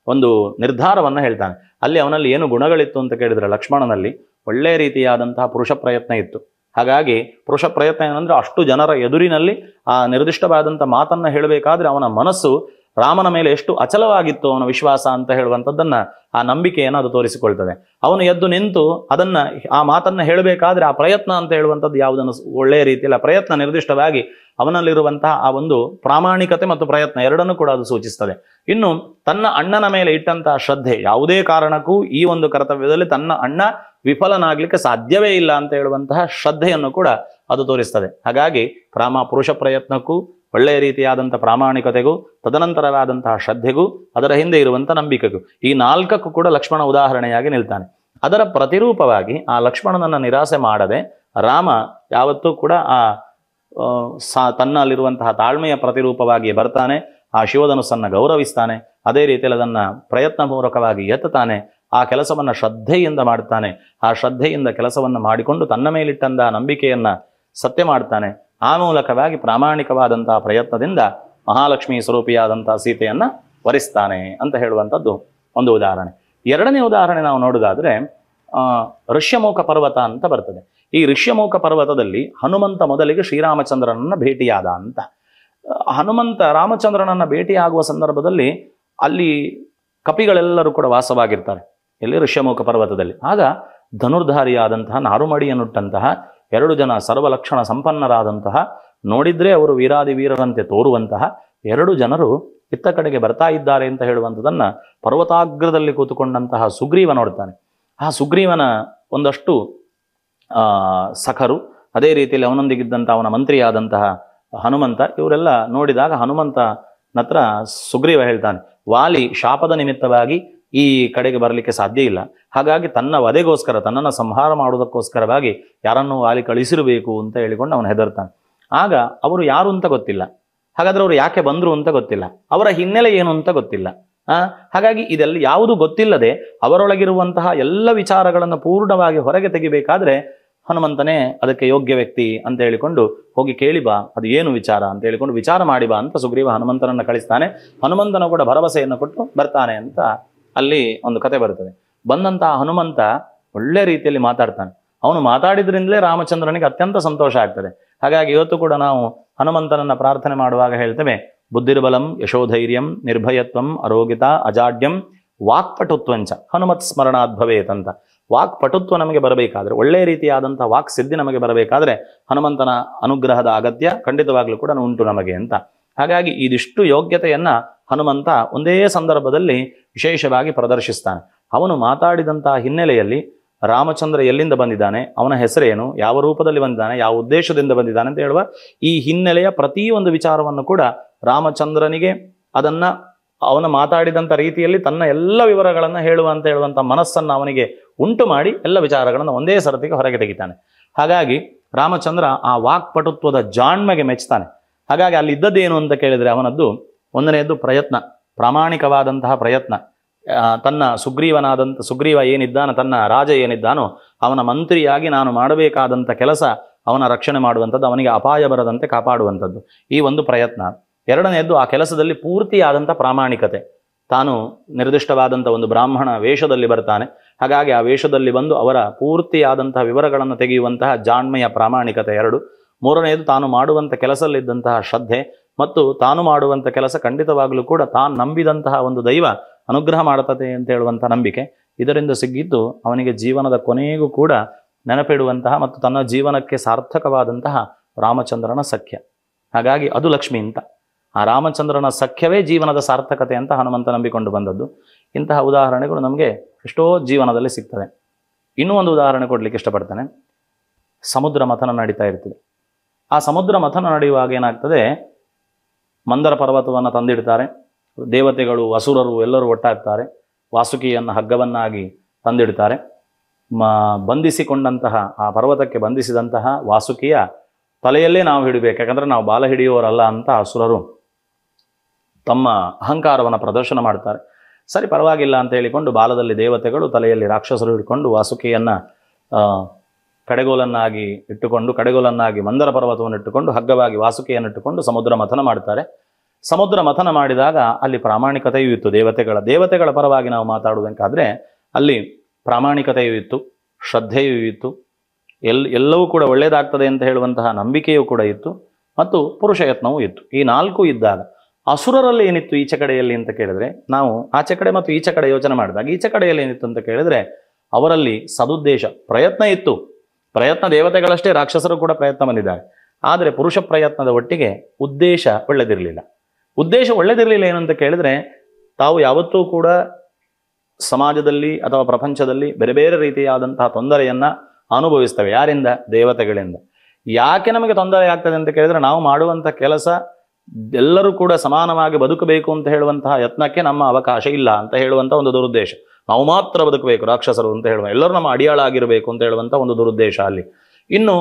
ಒಂದು ನಿರ್ಧಾರವನ್ನ ಹೇಳ್ತಾನೆ. ಅಲ್ಲಿ ಅವನಲ್ಲಿ ಏನು ಗುಣಗಳಿತ್ತು ಅಂತ ಕೇಳಿದ್ರೆ, ಲಕ್ಷ್ಮಣನಲ್ಲಿ ಒಳ್ಳೆಯ ರೀತಿಯಾದಂತಹ ಪುರುಷ ಪ್ರಯತ್ನ ಇತ್ತು. ಹಾಗಾಗಿ ಪುರುಷ ಪ್ರಯತ್ನ ಏನಂದ್ರೆ, ಅಷ್ಟು ಜನರ ಎದುರಿನಲ್ಲಿ ಆ ನಿರ್ದಿಷ್ಟವಾದಂಥ ಮಾತನ್ನ ಹೇಳಬೇಕಾದ್ರೆ ಅವನ ಮನಸ್ಸು ರಾಮನ ಮೇಲೆ ಎಷ್ಟು ಅಚಲವಾಗಿತ್ತು ಅವನ ವಿಶ್ವಾಸ ಅಂತ ಹೇಳುವಂಥದ್ದನ್ನ, ಆ ನಂಬಿಕೆಯನ್ನು ಅದು ತೋರಿಸಿಕೊಳ್ತದೆ. ಅವನು ಎದ್ದು ನಿಂತು ಆ ಮಾತನ್ನ ಹೇಳಬೇಕಾದ್ರೆ ಆ ಪ್ರಯತ್ನ ಅಂತ ಹೇಳುವಂಥದ್ದು ಯಾವುದನ್ನು ಒಳ್ಳೆಯ ರೀತಿಯಲ್ಲಿ ಆ ಪ್ರಯತ್ನ ನಿರ್ದಿಷ್ಟವಾಗಿ ಅವನಲ್ಲಿರುವಂತಹ ಆ ಒಂದು ಪ್ರಾಮಾಣಿಕತೆ ಮತ್ತು ಪ್ರಯತ್ನ ಎರಡನ್ನೂ ಕೂಡ ಅದು ಸೂಚಿಸ್ತದೆ. ಇನ್ನು ತನ್ನ ಅಣ್ಣನ ಮೇಲೆ ಇಟ್ಟಂತಹ ಶ್ರದ್ಧೆ, ಯಾವುದೇ ಕಾರಣಕ್ಕೂ ಈ ಒಂದು ಕರ್ತವ್ಯದಲ್ಲಿ ತನ್ನ ಅಣ್ಣ ವಿಫಲನಾಗ್ಲಿಕ್ಕೆ ಸಾಧ್ಯವೇ ಇಲ್ಲ ಅಂತ ಹೇಳುವಂತಹ ಶ್ರದ್ಧೆಯನ್ನು ಕೂಡ ಅದು ತೋರಿಸ್ತದೆ. ಹಾಗಾಗಿ ಪುರುಷ ಪ್ರಯತ್ನಕ್ಕೂ ಒಳ್ಳೆಯ ರೀತಿಯಾದಂಥ ಪ್ರಾಮಾಣಿಕತೆಗೂ ತದನಂತರವಾದಂತಹ ಶ್ರದ್ಧೆಗೂ ಅದರ ಹಿಂದೆ ಇರುವಂಥ ನಂಬಿಕೆಗೂ ಈ ನಾಲ್ಕಕ್ಕೂ ಕೂಡ ಲಕ್ಷ್ಮಣ ಉದಾಹರಣೆಯಾಗಿ ನಿಲ್ತಾನೆ. ಅದರ ಪ್ರತಿರೂಪವಾಗಿ ಆ ಲಕ್ಷ್ಮಣನನ್ನ ನಿರಾಸೆ ಮಾಡದೆ ರಾಮ ಯಾವತ್ತೂ ಕೂಡ ತನ್ನಲ್ಲಿರುವಂತಹ ತಾಳ್ಮೆಯ ಪ್ರತಿರೂಪವಾಗಿ ಬರ್ತಾನೆ. ಆ ಶಿವಧನುಸ್ಸನ್ನು ಗೌರವಿಸ್ತಾನೆ. ಅದೇ ರೀತಿಯಲ್ಲಿ ಅದನ್ನು ಪ್ರಯತ್ನಪೂರ್ವಕವಾಗಿ ಎತ್ತುತ್ತಾನೆ. ಆ ಕೆಲಸವನ್ನು ಶ್ರದ್ಧೆಯಿಂದ ಮಾಡ್ತಾನೆ. ಆ ಶ್ರದ್ಧೆಯಿಂದ ಕೆಲಸವನ್ನು ಮಾಡಿಕೊಂಡು ತನ್ನ ಮೇಲಿಟ್ಟಂತಹ ನಂಬಿಕೆಯನ್ನ ಸತ್ಯ ಮಾಡ್ತಾನೆ. ಆ ಮೂಲಕವಾಗಿ ಪ್ರಾಮಾಣಿಕವಾದಂತಹ ಪ್ರಯತ್ನದಿಂದ ಮಹಾಲಕ್ಷ್ಮಿ ಸ್ವರೂಪಿಯಾದಂತಹ ಸೀತೆಯನ್ನ ವರಿಸ್ತಾನೆ ಅಂತ ಹೇಳುವಂಥದ್ದು ಒಂದು ಉದಾಹರಣೆ. ಎರಡನೇ ಉದಾಹರಣೆ ನಾವು ನೋಡುವುದಾದ್ರೆ ಋಷ್ಯಮುಖ ಪರ್ವತ ಅಂತ ಬರ್ತದೆ. ಈ ಋಷ್ಯಮುಖ ಪರ್ವತದಲ್ಲಿ ಹನುಮಂತ ಮೊದಲಿಗೆ ಶ್ರೀರಾಮಚಂದ್ರನನ್ನ ಭೇಟಿಯಾದ ಅಂತ. ಹನುಮಂತ ರಾಮಚಂದ್ರನನ್ನ ಭೇಟಿಯಾಗುವ ಸಂದರ್ಭದಲ್ಲಿ ಅಲ್ಲಿ ಕಪಿಗಳೆಲ್ಲರೂ ಕೂಡ ವಾಸವಾಗಿರ್ತಾರೆ, ಇಲ್ಲಿ ಋಷ್ಯಮುಖ ಪರ್ವತದಲ್ಲಿ. ಆಗ ಧನುರ್ಧಾರಿಯಾದಂತಹ ನಾರುಮಡಿಯನ್ನುಟ್ಟಂತಹ 2 ಜನ ಸರ್ವಲಕ್ಷಣ ಸಂಪನ್ನರಾದಂತಹ, ನೋಡಿದ್ರೆ ಅವರು ವೀರಾದಿ ವೀರರಂತೆ ತೋರುವಂತಹ 2 ಜನರು ಇತ್ತ ಕಡೆಗೆ ಬರ್ತಾ ಇದ್ದಾರೆ ಅಂತ ಹೇಳುವಂಥದ್ದನ್ನ ಪರ್ವತಾಗ್ರದಲ್ಲಿ ಕೂತುಕೊಂಡಂತಹ ಸುಗ್ರೀವ ನೋಡ್ತಾನೆ. ಆ ಸುಗ್ರೀವನ ಒಂದಷ್ಟು ಸಖರು, ಅದೇ ರೀತಿಯಲ್ಲಿ ಅವನೊಂದಿಗಿದ್ದಂತಹ ಅವನ ಮಂತ್ರಿಯಾದಂತಹ ಹನುಮಂತ, ಇವರೆಲ್ಲ ನೋಡಿದಾಗ ಹನುಮಂತನತ್ರ ಸುಗ್ರೀವ ಹೇಳ್ತಾನೆ, ವಾಲಿ ಶಾಪದ ನಿಮಿತ್ತವಾಗಿ ಈ ಕಡೆಗೆ ಬರಲಿಕ್ಕೆ ಸಾಧ್ಯ ಇಲ್ಲ. ಹಾಗಾಗಿ ತನ್ನ ವಧೆಗೋಸ್ಕರ, ತನ್ನನ್ನು ಸಂಹಾರ ಮಾಡುವುದಕ್ಕೋಸ್ಕರವಾಗಿ ಯಾರನ್ನು ವಾಲಿ ಕಳಿಸಿರಬೇಕು ಅಂತ ಹೇಳಿಕೊಂಡು ಅವನು ಹೆದರ್ತಾನೆ. ಆಗ ಅವರು ಯಾರು ಅಂತ ಗೊತ್ತಿಲ್ಲ. ಹಾಗಾದ್ರೆ ಅವರು ಯಾಕೆ ಬಂದ್ರು ಅಂತ ಗೊತ್ತಿಲ್ಲ. ಅವರ ಹಿನ್ನೆಲೆ ಏನು ಅಂತ ಗೊತ್ತಿಲ್ಲ. ಹಾಗಾಗಿ ಇದೆಲ್ಲ ಯಾವುದು ಗೊತ್ತಿಲ್ಲದೆ ಅವರೊಳಗಿರುವಂತಹ ಎಲ್ಲ ವಿಚಾರಗಳನ್ನು ಪೂರ್ಣವಾಗಿ ಹೊರಗೆ ತೆಗಿಬೇಕಾದ್ರೆ ಹನುಮಂತನೇ ಅದಕ್ಕೆ ಯೋಗ್ಯ ವ್ಯಕ್ತಿ ಅಂತ ಹೇಳಿಕೊಂಡು ಹೋಗಿ ಕೇಳಿ ಬಾ, ಅದು ಏನು ವಿಚಾರ ಅಂತ ಹೇಳಿಕೊಂಡು ವಿಚಾರ ಮಾಡಿ ಬಾ ಅಂತ ಸುಗ್ರೀವ ಹನುಮಂತನನ್ನು ಕಳಿಸ್ತಾನೆ. ಹನುಮಂತನ ಕೂಡ ಭರವಸೆಯನ್ನು ಕೊಟ್ಟು ಬರ್ತಾನೆ ಅಂತ ಅಲ್ಲಿ ಒಂದು ಕತೆ ಬರ್ತದೆ. ಬಂದಂತಹ ಹನುಮಂತ ಒಳ್ಳೆ ರೀತಿಯಲ್ಲಿ ಮಾತಾಡ್ತಾನೆ. ಅವನು ಮಾತಾಡಿದ್ರಿಂದಲೇ ರಾಮಚಂದ್ರನಿಗೆ ಅತ್ಯಂತ ಸಂತೋಷ ಆಗ್ತದೆ. ಹಾಗಾಗಿ ಇವತ್ತು ಕೂಡ ನಾವು ಹನುಮಂತನನ್ನ ಪ್ರಾರ್ಥನೆ ಮಾಡುವಾಗ ಹೇಳ್ತೇವೆ, ಬುದ್ಧಿರ್ಬಲಂ ಯಶೋಧೈರ್ಯಂ ನಿರ್ಭಯತ್ವಂ ಅರೋಗಿತ ಅಜಾಡ್ಯಂ ವಾಕ್ಪಟುತ್ವಂಚ ಹನುಮತ್ ಸ್ಮರಣಾದ್ ಭವೇತ್ ಅಂತ. ವಾಕ್ಪಟುತ್ವ ನಮಗೆ ಬರಬೇಕಾದ್ರೆ, ಒಳ್ಳೆಯ ರೀತಿಯಾದಂತಹ ವಾಕ್ ಸಿದ್ಧಿ ನಮಗೆ ಬರಬೇಕಾದ್ರೆ ಹನುಮಂತನ ಅನುಗ್ರಹದ ಅಗತ್ಯ ಖಂಡಿತವಾಗ್ಲೂ ಕೂಡ ಉಂಟು ನಮಗೆ ಅಂತ. ಹಾಗಾಗಿ ಇದಿಷ್ಟು ಯೋಗ್ಯತೆಯನ್ನ ಹನುಮಂತ ಒಂದೇ ಸಂದರ್ಭದಲ್ಲಿ ವಿಶೇಷವಾಗಿ ಪ್ರದರ್ಶಿಸ್ತಾನೆ. ಅವನು ಮಾತಾಡಿದಂತಹ ಹಿನ್ನೆಲೆಯಲ್ಲಿ ರಾಮಚಂದ್ರ ಎಲ್ಲಿಂದ ಬಂದಿದ್ದಾನೆ, ಅವನ ಹೆಸರೇನು, ಯಾವ ರೂಪದಲ್ಲಿ ಬಂದಿದ್ದಾನೆ, ಯಾವ ಉದ್ದೇಶದಿಂದ ಬಂದಿದ್ದಾನೆ ಅಂತ ಹೇಳುವ ಈ ಹಿನ್ನೆಲೆಯ ಪ್ರತಿಯೊಂದು ವಿಚಾರವನ್ನು ಕೂಡ ರಾಮಚಂದ್ರನಿಗೆ ಅದನ್ನ ಅವನ ಮಾತಾಡಿದಂಥ ರೀತಿಯಲ್ಲಿ ತನ್ನ ಎಲ್ಲ ವಿವರಗಳನ್ನು ಹೇಳುವಂಥ ಮನಸ್ಸನ್ನು ಅವನಿಗೆ ಉಂಟು ಮಾಡಿ ಎಲ್ಲ ವಿಚಾರಗಳನ್ನು ಒಂದೇ ಸರತಿಗೆ ಹೊರಗೆ ತೆಗಿತಾನೆ. ಹಾಗಾಗಿ ರಾಮಚಂದ್ರ ಆ ವಾಕ್ಪಟುತ್ವದ ಜಾಣ್ಮೆಗೆ ಮೆಚ್ತಾನೆ. ಹಾಗಾಗಿ ಅಲ್ಲಿ ಇದ್ದದ್ದೇನು ಅಂತ ಕೇಳಿದರೆ ಅವನದ್ದು ಒಂದನೆಯದ್ದು ಪ್ರಯತ್ನ, ಪ್ರಾಮಾಣಿಕವಾದಂತಹ ಪ್ರಯತ್ನ. ತನ್ನ ಸುಗ್ರೀವ ಏನಿದ್ದಾನ, ತನ್ನ ರಾಜ ಏನಿದ್ದಾನೋ ಅವನ ಮಂತ್ರಿಯಾಗಿ ನಾನು ಮಾಡಬೇಕಾದಂಥ ಕೆಲಸ ಅವನ ರಕ್ಷಣೆ ಮಾಡುವಂಥದ್ದು, ಅವನಿಗೆ ಅಪಾಯ ಬರದಂತೆ ಕಾಪಾಡುವಂಥದ್ದು, ಈ ಒಂದು ಪ್ರಯತ್ನ. ಎರಡನೆಯದ್ದು ಆ ಕೆಲಸದಲ್ಲಿ ಪೂರ್ತಿಯಾದಂಥ ಪ್ರಾಮಾಣಿಕತೆ. ತಾನು ನಿರ್ದಿಷ್ಟವಾದಂಥ ಒಂದು ಬ್ರಾಹ್ಮಣ ವೇಷದಲ್ಲಿ ಬರ್ತಾನೆ. ಹಾಗಾಗಿ ಆ ವೇಷದಲ್ಲಿ ಬಂದು ಅವರ ಪೂರ್ತಿಯಾದಂತಹ ವಿವರಗಳನ್ನು ತೆಗೆಯುವಂತಹ ಜಾಣ್ಮೆಯ ಪ್ರಾಮಾಣಿಕತೆ 2. ಮೂರನೆಯದು ತಾನು ಮಾಡುವಂಥ ಕೆಲಸದಲ್ಲಿದ್ದಂತಹ ಶ್ರದ್ಧೆ ಮತ್ತು ತಾನು ಮಾಡುವಂಥ ಕೆಲಸ ಖಂಡಿತವಾಗಲೂ ಕೂಡ ತಾನು ನಂಬಿದಂತಹ ಒಂದು ದೈವ ಅನುಗ್ರಹ ಮಾಡುತ್ತದೆ ಅಂತ ಹೇಳುವಂಥ ನಂಬಿಕೆ. ಇದರಿಂದ ಸಿಗ್ಗಿದ್ದು ಅವನಿಗೆ ಜೀವನದ ಕೊನೆಗೂ ಕೂಡ ನೆನಪಿಡುವಂತಹ ಮತ್ತು ತನ್ನ ಜೀವನಕ್ಕೆ ಸಾರ್ಥಕವಾದಂತಹ ರಾಮಚಂದ್ರನ ಸಖ್ಯ. ಹಾಗಾಗಿ ಅದು ಲಕ್ಷ್ಮಿ ಅಂತ. ಆ ರಾಮಚಂದ್ರನ ಸಖ್ಯವೇ ಜೀವನದ ಸಾರ್ಥಕತೆ ಅಂತ ಹನುಮಂತ ನಂಬಿಕೊಂಡು ಬಂದದ್ದು. ಇಂತಹ ಉದಾಹರಣೆಗಳು ನಮಗೆ ಎಷ್ಟೋ ಜೀವನದಲ್ಲಿ ಸಿಗ್ತದೆ. ಇನ್ನೂ ಒಂದು ಉದಾಹರಣೆ ಕೊಡ್ಲಿಕ್ಕೆ ಇಷ್ಟಪಡ್ತೇನೆ. ಸಮುದ್ರ ಮಥನ ನಡೀತಾ ಇರ್ತದೆ. ಆ ಸಮುದ್ರ ಮಥನ ನಡೆಯುವಾಗ ಏನಾಗ್ತದೆ, ಮಂದರ ಪರ್ವತವನ್ನು ತಂದಿಡ್ತಾರೆ. ದೇವತೆಗಳು ಅಸುರರು ಎಲ್ಲರೂ ಒಟ್ಟಾಗ್ತಾರೆ. ವಾಸುಕಿಯನ್ನು ಹಗ್ಗವನ್ನಾಗಿ ತಂದಿಡ್ತಾರೆ. ಬಂಧಿಸಿಕೊಂಡಂತಹ ಆ ಪರ್ವತಕ್ಕೆ ಬಂಧಿಸಿದಂತಹ ವಾಸುಕಿಯ ತಲೆಯಲ್ಲೇ ನಾವು ಹಿಡಿಬೇಕು, ಯಾಕಂದರೆ ನಾವು ಬಾಲ ಹಿಡಿಯುವವರಲ್ಲ ಅಂತ ಅಸುರರು ತಮ್ಮ ಅಹಂಕಾರವನ್ನು ಪ್ರದರ್ಶನ ಮಾಡ್ತಾರೆ. ಸರಿ, ಪರವಾಗಿಲ್ಲ ಅಂತ ಹೇಳಿಕೊಂಡು ಬಾಲದಲ್ಲಿ ದೇವತೆಗಳು, ತಲೆಯಲ್ಲಿ ರಾಕ್ಷಸರು ಹಿಡ್ಕೊಂಡು ವಾಸುಕಿಯನ್ನು ಕಡೆಗೋಲನ್ನಾಗಿ ಇಟ್ಟುಕೊಂಡು, ಕಡೆಗೋಲನ್ನಾಗಿ ಮಂದರ ಪರ್ವತವನ್ನು ಇಟ್ಟುಕೊಂಡು, ಹಗ್ಗವಾಗಿ ವಾಸುಕಿಯನ್ನು ಇಟ್ಟುಕೊಂಡು ಸಮುದ್ರ ಮಥನ ಮಾಡ್ತಾರೆ. ಸಮುದ್ರ ಮಥನ ಮಾಡಿದಾಗ ಅಲ್ಲಿ ಪ್ರಾಮಾಣಿಕತೆಯೂ ಇತ್ತು. ದೇವತೆಗಳ ಪರವಾಗಿ ನಾವು ಮಾತಾಡುವುದಕ್ಕಾದರೆ ಅಲ್ಲಿ ಪ್ರಾಮಾಣಿಕತೆಯೂ ಇತ್ತು, ಶ್ರದ್ಧೆಯೂ ಇತ್ತು, ಎಲ್ಲವೂ ಕೂಡ ಒಳ್ಳೆಯದಾಗ್ತದೆ ಅಂತ ಹೇಳುವಂತಹ ನಂಬಿಕೆಯೂ ಕೂಡ ಇತ್ತು, ಮತ್ತು ಪುರುಷ ಯತ್ನವೂ ಇತ್ತು. ಈ ನಾಲ್ಕು ಇದ್ದಾಗ ಅಸುರರಲ್ಲಿ ಏನಿತ್ತು ಈಚೆ ಕಡೆಯಲ್ಲಿ ಅಂತ ಕೇಳಿದ್ರೆ, ನಾವು ಆಚೆ ಕಡೆ ಮತ್ತು ಈಚೆ ಕಡೆ ಯೋಚನೆ ಮಾಡಿದಾಗ ಈಚೆ ಕಡೆಯಲ್ಲಿ ಏನಿತ್ತು ಅಂತ ಕೇಳಿದ್ರೆ ಅವರಲ್ಲಿ ಸದುದ್ದೇಶ ಪ್ರಯತ್ನ ಇತ್ತು. ಪ್ರಯತ್ನ ದೇವತೆಗಳಷ್ಟೇ, ರಾಕ್ಷಸರು ಕೂಡ ಪ್ರಯತ್ನ ಬಂದಿದ್ದಾರೆ. ಆದರೆ ಪುರುಷ ಪ್ರಯತ್ನದ ಒಟ್ಟಿಗೆ ಉದ್ದೇಶ ಒಳ್ಳೆದಿರಲಿಲ್ಲ. ಉದ್ದೇಶ ಒಳ್ಳೆದಿರಲಿಲ್ಲ ಏನಂತ ಕೇಳಿದ್ರೆ, ತಾವು ಯಾವತ್ತೂ ಕೂಡ ಸಮಾಜದಲ್ಲಿ ಅಥವಾ ಪ್ರಪಂಚದಲ್ಲಿ ಬೇರೆ ಬೇರೆ ರೀತಿಯಾದಂತಹ ತೊಂದರೆಯನ್ನು ಅನುಭವಿಸ್ತೇವೆ. ಯಾರಿಂದ? ದೇವತೆಗಳಿಂದ. ಯಾಕೆ ನಮಗೆ ತೊಂದರೆ ಆಗ್ತದೆ ಅಂತ ಕೇಳಿದ್ರೆ, ನಾವು ಮಾಡುವಂಥ ಕೆಲಸ ಎಲ್ಲರೂ ಕೂಡ ಸಮಾನವಾಗಿ ಬದುಕಬೇಕು ಅಂತ ಹೇಳುವಂತಹ ಯತ್ನಕ್ಕೆ ನಮ್ಮ ಅವಕಾಶ ಇಲ್ಲ ಅಂತ ಹೇಳುವಂಥ ಒಂದು ದುರುದ್ದೇಶ. ನಾವು ಮಾತ್ರ ಬದುಕಬೇಕು, ರಾಕ್ಷಸರು ಅಂತ ಹೇಳುವ ಎಲ್ಲರೂ ನಮ್ಮ ಅಡಿಯಾಳಾಗಿರಬೇಕು ಅಂತ ಹೇಳುವಂಥ ಒಂದು ದುರುದ್ದೇಶ ಅಲ್ಲಿ. ಇನ್ನು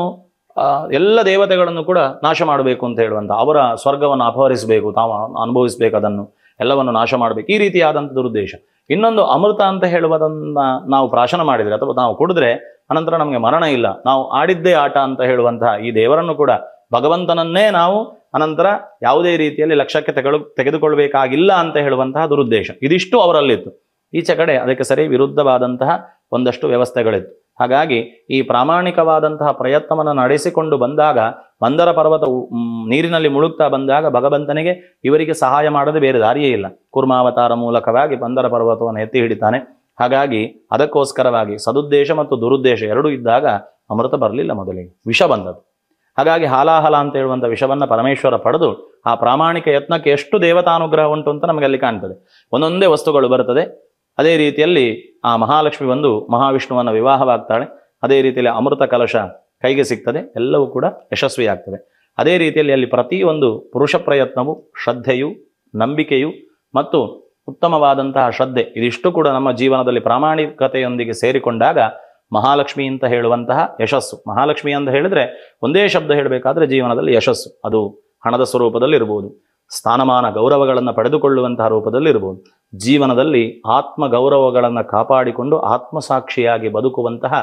ಎಲ್ಲ ದೇವತೆಗಳನ್ನು ಕೂಡ ನಾಶ ಮಾಡಬೇಕು ಅಂತ ಹೇಳುವಂಥ, ಅವರ ಸ್ವರ್ಗವನ್ನು ಅಪಹರಿಸಬೇಕು, ತಾವು ಅನುಭವಿಸಬೇಕು, ಅದನ್ನು ಎಲ್ಲವನ್ನು ನಾಶ ಮಾಡಬೇಕು, ಈ ರೀತಿಯಾದಂಥ ದುರುದ್ದೇಶ. ಇನ್ನೊಂದು, ಅಮೃತ ಅಂತ ಹೇಳುವುದನ್ನು ನಾವು ಪ್ರಾಶನ ಮಾಡಿದರೆ ಅಥವಾ ನಾವು ಕುಡಿದ್ರೆ ಅನಂತರ ನಮಗೆ ಮರಣ ಇಲ್ಲ, ನಾವು ಆಡಿದ್ದೇ ಆಟ ಅಂತ ಹೇಳುವಂತಹ ಈ ದೇವರನ್ನು ಕೂಡ, ಭಗವಂತನನ್ನೇ ನಾವು ಅನಂತರ ಯಾವುದೇ ರೀತಿಯಲ್ಲಿ ಲಕ್ಷ್ಯಕ್ಕೆ ತೆಗೆದುಕೊಳ್ಬೇಕಾಗಿಲ್ಲ ಅಂತ ಹೇಳುವಂತಹ ದುರುದ್ದೇಶ. ಇದಿಷ್ಟು ಅವರಲ್ಲಿತ್ತು. ಈಚೆ ಕಡೆ ಅದಕ್ಕೆ ಸರಿ ವಿರುದ್ಧವಾದಂತಹ ಒಂದಷ್ಟು ವ್ಯವಸ್ಥೆಗಳಿತ್ತು. ಹಾಗಾಗಿ ಈ ಪ್ರಾಮಾಣಿಕವಾದಂತಹ ಪ್ರಯತ್ನವನ್ನು ನಡೆಸಿಕೊಂಡು ಬಂದಾಗ, ಮಂದರ ಪರ್ವತ ನೀರಿನಲ್ಲಿ ಮುಳುಗ್ತಾ ಬಂದಾಗ ಭಗವಂತನಿಗೆ ಇವರಿಗೆ ಸಹಾಯ ಮಾಡದೆ ಬೇರೆ ದಾರಿಯೇ ಇಲ್ಲ. ಕೂರ್ಮಾವತಾರ ಮೂಲಕವಾಗಿ ಮಂದರ ಪರ್ವತವನ್ನು ಎತ್ತಿ ಹಿಡಿತಾನೆ. ಹಾಗಾಗಿ ಅದಕ್ಕೋಸ್ಕರವಾಗಿ ಸದುದ್ದೇಶ ಮತ್ತು ದುರುದ್ದೇಶ ಎರಡೂ ಇದ್ದಾಗ ಅಮೃತ ಬರಲಿಲ್ಲ, ಮೊದಲಿಗೆ ವಿಷ ಬಂದದ್ದು. ಹಾಗಾಗಿ ಹಾಲಾಹಲ ಅಂತ ಹೇಳುವಂಥ ವಿಷವನ್ನು ಪರಮೇಶ್ವರ ಪಡೆದು ಆ ಪ್ರಾಮಾಣಿಕ ಯತ್ನಕ್ಕೆ ಎಷ್ಟು ದೇವತಾನುಗ್ರಹ ಉಂಟು ಅಂತ ನಮಗೆ ಅಲ್ಲಿ ಕಾಣ್ತದೆ. ಒಂದೊಂದೇ ವಸ್ತುಗಳು ಬರ್ತದೆ. ಅದೇ ರೀತಿಯಲ್ಲಿ ಆ ಮಹಾಲಕ್ಷ್ಮಿ ಬಂದು ಮಹಾವಿಷ್ಣುವನ್ನು ವಿವಾಹವಾಗ್ತಾಳೆ. ಅದೇ ರೀತಿಯಲ್ಲಿ ಅಮೃತ ಕಲಶ ಕೈಗೆ ಸಿಗ್ತದೆ. ಎಲ್ಲವೂ ಕೂಡ ಯಶಸ್ವಿಯಾಗ್ತದೆ. ಅದೇ ರೀತಿಯಲ್ಲಿ ಅಲ್ಲಿ ಪ್ರತಿಯೊಂದು ಪುರುಷ ಪ್ರಯತ್ನವು ಶ್ರದ್ಧೆಯು, ನಂಬಿಕೆಯು ಮತ್ತು ಉತ್ತಮವಾದಂತಹ ಶ್ರದ್ಧೆ, ಇದಿಷ್ಟು ಕೂಡ ನಮ್ಮ ಜೀವನದಲ್ಲಿ ಪ್ರಾಮಾಣಿಕತೆಯೊಂದಿಗೆ ಸೇರಿಕೊಂಡಾಗ ಮಹಾಲಕ್ಷ್ಮಿ ಅಂತ ಹೇಳುವಂತಹ ಯಶಸ್ಸು. ಮಹಾಲಕ್ಷ್ಮಿ ಅಂತ ಹೇಳಿದ್ರೆ ಒಂದೇ ಶಬ್ದ ಹೇಳಬೇಕಾದ್ರೆ ಜೀವನದಲ್ಲಿ ಯಶಸ್ಸು. ಅದು ಹಣದ ಸ್ವರೂಪದಲ್ಲಿ ಇರ್ಬೋದು, ಸ್ಥಾನಮಾನ ಗೌರವಗಳನ್ನು ಪಡೆದುಕೊಳ್ಳುವಂತಹ ರೂಪದಲ್ಲಿ ಇರ್ಬೋದು, ಜೀವನದಲ್ಲಿ ಆತ್ಮ ಗೌರವಗಳನ್ನು ಕಾಪಾಡಿಕೊಂಡು ಆತ್ಮಸಾಕ್ಷಿಯಾಗಿ ಬದುಕುವಂತಹ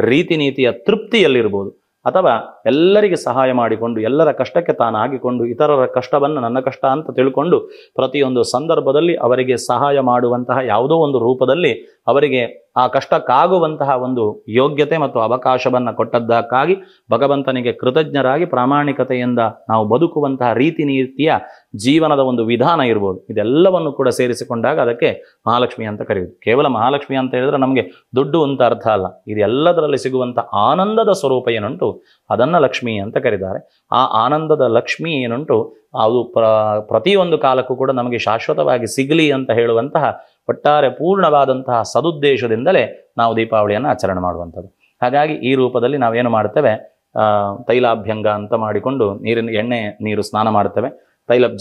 ರೀತಿ ನೀತಿಯ ತೃಪ್ತಿಯಲ್ಲಿರ್ಬೋದು, ಅಥವಾ ಎಲ್ಲರಿಗೆ ಸಹಾಯ ಮಾಡಿಕೊಂಡು ಎಲ್ಲರ ಕಷ್ಟಕ್ಕೆ ತಾನಾಗಿಕೊಂಡು ಇತರರ ಕಷ್ಟವನ್ನು ನನ್ನ ಕಷ್ಟ ಅಂತ ತಿಳ್ಕೊಂಡು ಪ್ರತಿಯೊಂದು ಸಂದರ್ಭದಲ್ಲಿ ಅವರಿಗೆ ಸಹಾಯ ಮಾಡುವಂತಹ ಯಾವುದೋ ಒಂದು ರೂಪದಲ್ಲಿ ಅವರಿಗೆ ಆ ಕಷ್ಟಕ್ಕಾಗುವಂತಹ ಒಂದು ಯೋಗ್ಯತೆ ಮತ್ತು ಅವಕಾಶವನ್ನು ಕೊಟ್ಟದ್ದಕ್ಕಾಗಿ ಭಗವಂತನಿಗೆ ಕೃತಜ್ಞರಾಗಿ ಪ್ರಾಮಾಣಿಕತೆಯಿಂದ ನಾವು ಬದುಕುವಂತಹ ರೀತಿ ನೀತಿಯ ಜೀವನದ ಒಂದು ವಿಧಾನ ಇರ್ಬೋದು. ಇದೆಲ್ಲವನ್ನು ಕೂಡ ಸೇರಿಸಿಕೊಂಡಾಗ ಅದಕ್ಕೆ ಮಹಾಲಕ್ಷ್ಮಿ ಅಂತ ಕರೆಯುವುದು. ಕೇವಲ ಮಹಾಲಕ್ಷ್ಮಿ ಅಂತ ಹೇಳಿದ್ರೆ ನಮಗೆ ದುಡ್ಡು ಅಂತ ಅರ್ಥ ಅಲ್ಲ. ಇದೆಲ್ಲದರಲ್ಲಿ ಸಿಗುವಂಥ ಆನಂದದ ಸ್ವರೂಪ ಏನುಂಟು ಅದನ್ನು ಲಕ್ಷ್ಮಿ ಅಂತ ಕರೀತಾರೆ. ಆ ಆನಂದದ ಲಕ್ಷ್ಮಿ ಏನುಂಟು ಅದು ಪ್ರತಿಯೊಂದು ಕಾಲಕ್ಕೂ ಕೂಡ ನಮಗೆ ಶಾಶ್ವತವಾಗಿ ಸಿಗಲಿ ಅಂತ ಹೇಳುವಂತಹ ಒಟ್ಟಾರೆ ಪೂರ್ಣವಾದಂತಹ ಸದುದ್ದೇಶದಿಂದಲೇ ನಾವು ದೀಪಾವಳಿಯನ್ನು ಆಚರಣೆ ಮಾಡುವಂಥದ್ದು. ಹಾಗಾಗಿ ಈ ರೂಪದಲ್ಲಿ ನಾವೇನು ಮಾಡ್ತೇವೆ, ತೈಲಾಭ್ಯಂಗ ಅಂತ ಮಾಡಿಕೊಂಡು ಎಣ್ಣೆ ನೀರು ಸ್ನಾನ ಮಾಡ್ತೇವೆ,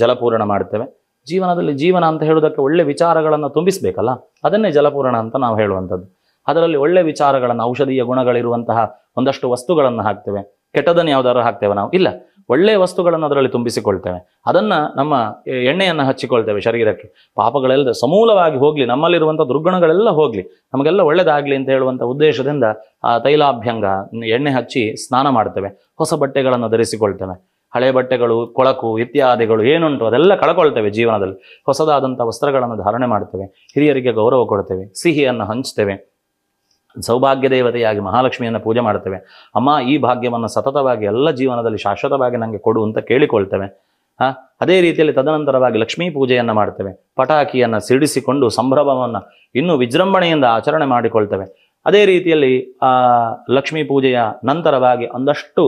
ಜಲಪೂರಣ ಮಾಡ್ತೇವೆ. ಜೀವನದಲ್ಲಿ ಜೀವನ ಅಂತ ಹೇಳುವುದಕ್ಕೆ ಒಳ್ಳೆ ವಿಚಾರಗಳನ್ನು ತುಂಬಿಸಬೇಕಲ್ಲ, ಅದನ್ನೇ ಜಲಪೂರಣ ಅಂತ ನಾವು ಹೇಳುವಂಥದ್ದು. ಅದರಲ್ಲಿ ಒಳ್ಳೆ ವಿಚಾರಗಳನ್ನು, ಔಷಧೀಯ ಗುಣಗಳಿರುವಂತಹ ಒಂದಷ್ಟು ವಸ್ತುಗಳನ್ನು ಹಾಕ್ತೇವೆ. ಕೆಟ್ಟದನ್ನು ಯಾವುದಾದ್ರು ಹಾಕ್ತೇವೆ ನಾವು? ಇಲ್ಲ. ಒಳ್ಳೆಯ ವಸ್ತುಗಳನ್ನು ಅದರಲ್ಲಿ ತುಂಬಿಸಿಕೊಳ್ತೇವೆ. ಅದನ್ನು ನಮ್ಮ ಎಣ್ಣೆಯನ್ನು ಹಚ್ಚಿಕೊಳ್ತೇವೆ ಶರೀರಕ್ಕೆ. ಪಾಪಗಳೆಲ್ಲ ಸಮೂಲವಾಗಿ ಹೋಗಲಿ, ನಮ್ಮಲ್ಲಿರುವಂಥ ದುರ್ಗುಣಗಳೆಲ್ಲ ಹೋಗಲಿ, ನಮಗೆಲ್ಲ ಒಳ್ಳೆಯದಾಗಲಿ ಅಂತ ಹೇಳುವಂಥ ಉದ್ದೇಶದಿಂದ ಆ ತೈಲಾಭ್ಯಂಗ ಎಣ್ಣೆ ಹಚ್ಚಿ ಸ್ನಾನ ಮಾಡ್ತೇವೆ. ಹೊಸ ಬಟ್ಟೆಗಳನ್ನು ಧರಿಸಿಕೊಳ್ತೇವೆ. ಹಳೆ ಬಟ್ಟೆಗಳು, ಕೊಳಕು ಇತ್ಯಾದಿಗಳು ಏನುಂಟು ಅದೆಲ್ಲ ಕಳ್ಕೊಳ್ತೇವೆ. ಜೀವನದಲ್ಲಿ ಹೊಸದಾದಂಥ ವಸ್ತ್ರಗಳನ್ನು ಧಾರಣೆ ಮಾಡ್ತೇವೆ. ಹಿರಿಯರಿಗೆ ಗೌರವ ಕೊಡ್ತೇವೆ, ಸಿಹಿಯನ್ನು ಹಂಚ್ತೇವೆ. ಸೌಭಾಗ್ಯ ದೇವತೆಯಾಗಿ ಮಹಾಲಕ್ಷ್ಮಿಯನ್ನು ಪೂಜೆ ಮಾಡ್ತೇವೆ. ಅಮ್ಮ, ಈ ಭಾಗ್ಯವನ್ನು ಸತತವಾಗಿ ಎಲ್ಲ ಜೀವನದಲ್ಲಿ ಶಾಶ್ವತವಾಗಿ ನನಗೆ ಕೊಡು ಅಂತ ಕೇಳಿಕೊಳ್ತೇವೆ. ಅದೇ ರೀತಿಯಲ್ಲಿ ತದನಂತರವಾಗಿ ಲಕ್ಷ್ಮೀ ಪೂಜೆಯನ್ನು ಮಾಡ್ತೇವೆ. ಪಟಾಕಿಯನ್ನು ಸಿಡಿಸಿಕೊಂಡು ಸಂಭ್ರಮವನ್ನು ಇನ್ನೂ ವಿಜೃಂಭಣೆಯಿಂದ ಆಚರಣೆ ಮಾಡಿಕೊಳ್ತೇವೆ. ಅದೇ ರೀತಿಯಲ್ಲಿ ಲಕ್ಷ್ಮೀ ಪೂಜೆಯ ನಂತರವಾಗಿ ಒಂದಷ್ಟು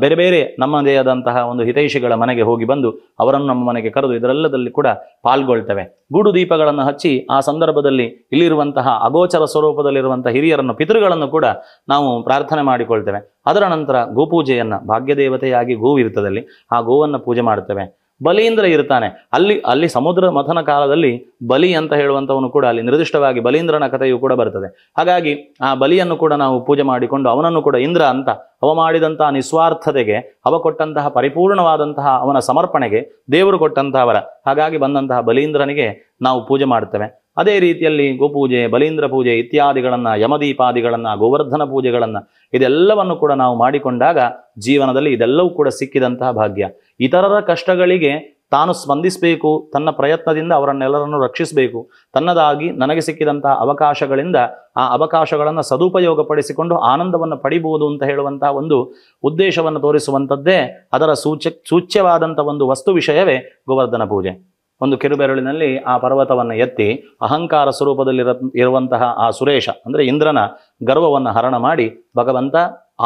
ಬೇರೆ ಬೇರೆ ನಮ್ಮದೇ ಆದಂತಹ ಒಂದು ಹಿತೈಷಿಗಳ ಮನೆಗೆ ಹೋಗಿ ಬಂದು ಅವರನ್ನು ನಮ್ಮ ಮನೆಗೆ ಕರೆದು ಇದರೆಲ್ಲದಲ್ಲಿ ಕೂಡ ಪಾಲ್ಗೊಳ್ತೇವೆ. ಗೂಡು ದೀಪಗಳನ್ನು ಹಚ್ಚಿ ಆ ಸಂದರ್ಭದಲ್ಲಿ ಇಲ್ಲಿರುವಂತಹ ಅಗೋಚರ ಸ್ವರೂಪದಲ್ಲಿರುವಂತಹ ಹಿರಿಯರನ್ನು, ಪಿತೃಗಳನ್ನು ಕೂಡ ನಾವು ಪ್ರಾರ್ಥನೆ ಮಾಡಿಕೊಳ್ತೇವೆ. ಅದರ ನಂತರ ಗೋಪೂಜೆಯನ್ನು, ಭಾಗ್ಯದೇವತೆಯಾಗಿ ಗೋವು ಇರ್ತದಲ್ಲಿ ಆ ಗೋವನ್ನು ಪೂಜೆ ಮಾಡ್ತೇವೆ. ಬಲೀಂದ್ರ ಇರ್ತಾನೆ. ಅಲ್ಲಿ ಸಮುದ್ರ ಮಥನ ಕಾಲದಲ್ಲಿ ಬಲಿ ಅಂತ ಹೇಳುವಂಥವನು ಕೂಡ ಅಲ್ಲಿ ನಿರ್ದಿಷ್ಟವಾಗಿ ಬಲೀಂದ್ರನ ಕಥೆಯು ಕೂಡ ಬರ್ತದೆ. ಹಾಗಾಗಿ ಆ ಬಲಿಯನ್ನು ಕೂಡ ನಾವು ಪೂಜೆ ಮಾಡಿಕೊಂಡು ಅವನನ್ನು ಕೂಡ ಇಂದ್ರ ಅಂತ ಅವ ಮಾಡಿದಂತಹ ನಿಸ್ವಾರ್ಥತೆಗೆ, ಅವ ಕೊಟ್ಟಂತಹ ಪರಿಪೂರ್ಣವಾದಂತಹ ಅವನ ಸಮರ್ಪಣೆಗೆ ದೇವರು ಕೊಟ್ಟಂತಹ ವರ. ಹಾಗಾಗಿ ಬಂದಂತಹ ಬಲೀಂದ್ರನಿಗೆ ನಾವು ಪೂಜೆ ಮಾಡ್ತೇವೆ. ಅದೇ ರೀತಿಯಲ್ಲಿ ಗೋಪೂಜೆ, ಬಲೀಂದ್ರ ಪೂಜೆ ಇತ್ಯಾದಿಗಳನ್ನು, ಯಮದೀಪಾದಿಗಳನ್ನು, ಗೋವರ್ಧನ ಪೂಜೆಗಳನ್ನು ಇದೆಲ್ಲವನ್ನು ಕೂಡ ನಾವು ಮಾಡಿಕೊಂಡಾಗ ಜೀವನದಲ್ಲಿ ಇದೆಲ್ಲವೂ ಕೂಡ ಸಿಕ್ಕಿದಂತಹ ಭಾಗ್ಯ. ಇತರರ ಕಷ್ಟಗಳಿಗೆ ತಾನು ಸ್ಪಂದಿಸಬೇಕು, ತನ್ನ ಪ್ರಯತ್ನದಿಂದ ಅವರನ್ನೆಲ್ಲರನ್ನು ರಕ್ಷಿಸಬೇಕು, ತನ್ನದಾಗಿ ನನಗೆ ಸಿಕ್ಕಿದಂತಹ ಅವಕಾಶಗಳಿಂದ ಆ ಅವಕಾಶಗಳನ್ನು ಸದುಪಯೋಗಪಡಿಸಿಕೊಂಡು ಆನಂದವನ್ನು ಪಡಿಬಹುದು ಅಂತ ಹೇಳುವಂತಹ ಒಂದು ಉದ್ದೇಶವನ್ನು ತೋರಿಸುವಂಥದ್ದೇ ಅದರ ಸೂಚ್ಯವಾದಂಥ ಒಂದು ವಸ್ತು ವಿಷಯವೇ ಗೋವರ್ಧನ ಪೂಜೆ. ಒಂದು ಕಿರುಬೆರಳಿನಲ್ಲಿ ಆ ಪರ್ವತವನ್ನು ಎತ್ತಿ ಅಹಂಕಾರ ಸ್ವರೂಪದಲ್ಲಿ ಇರುವಂತಹ ಆ ಸುರೇಶ ಅಂದರೆ ಇಂದ್ರನ ಗರ್ವವನ್ನು ಹರಣ ಮಾಡಿ ಭಗವಂತ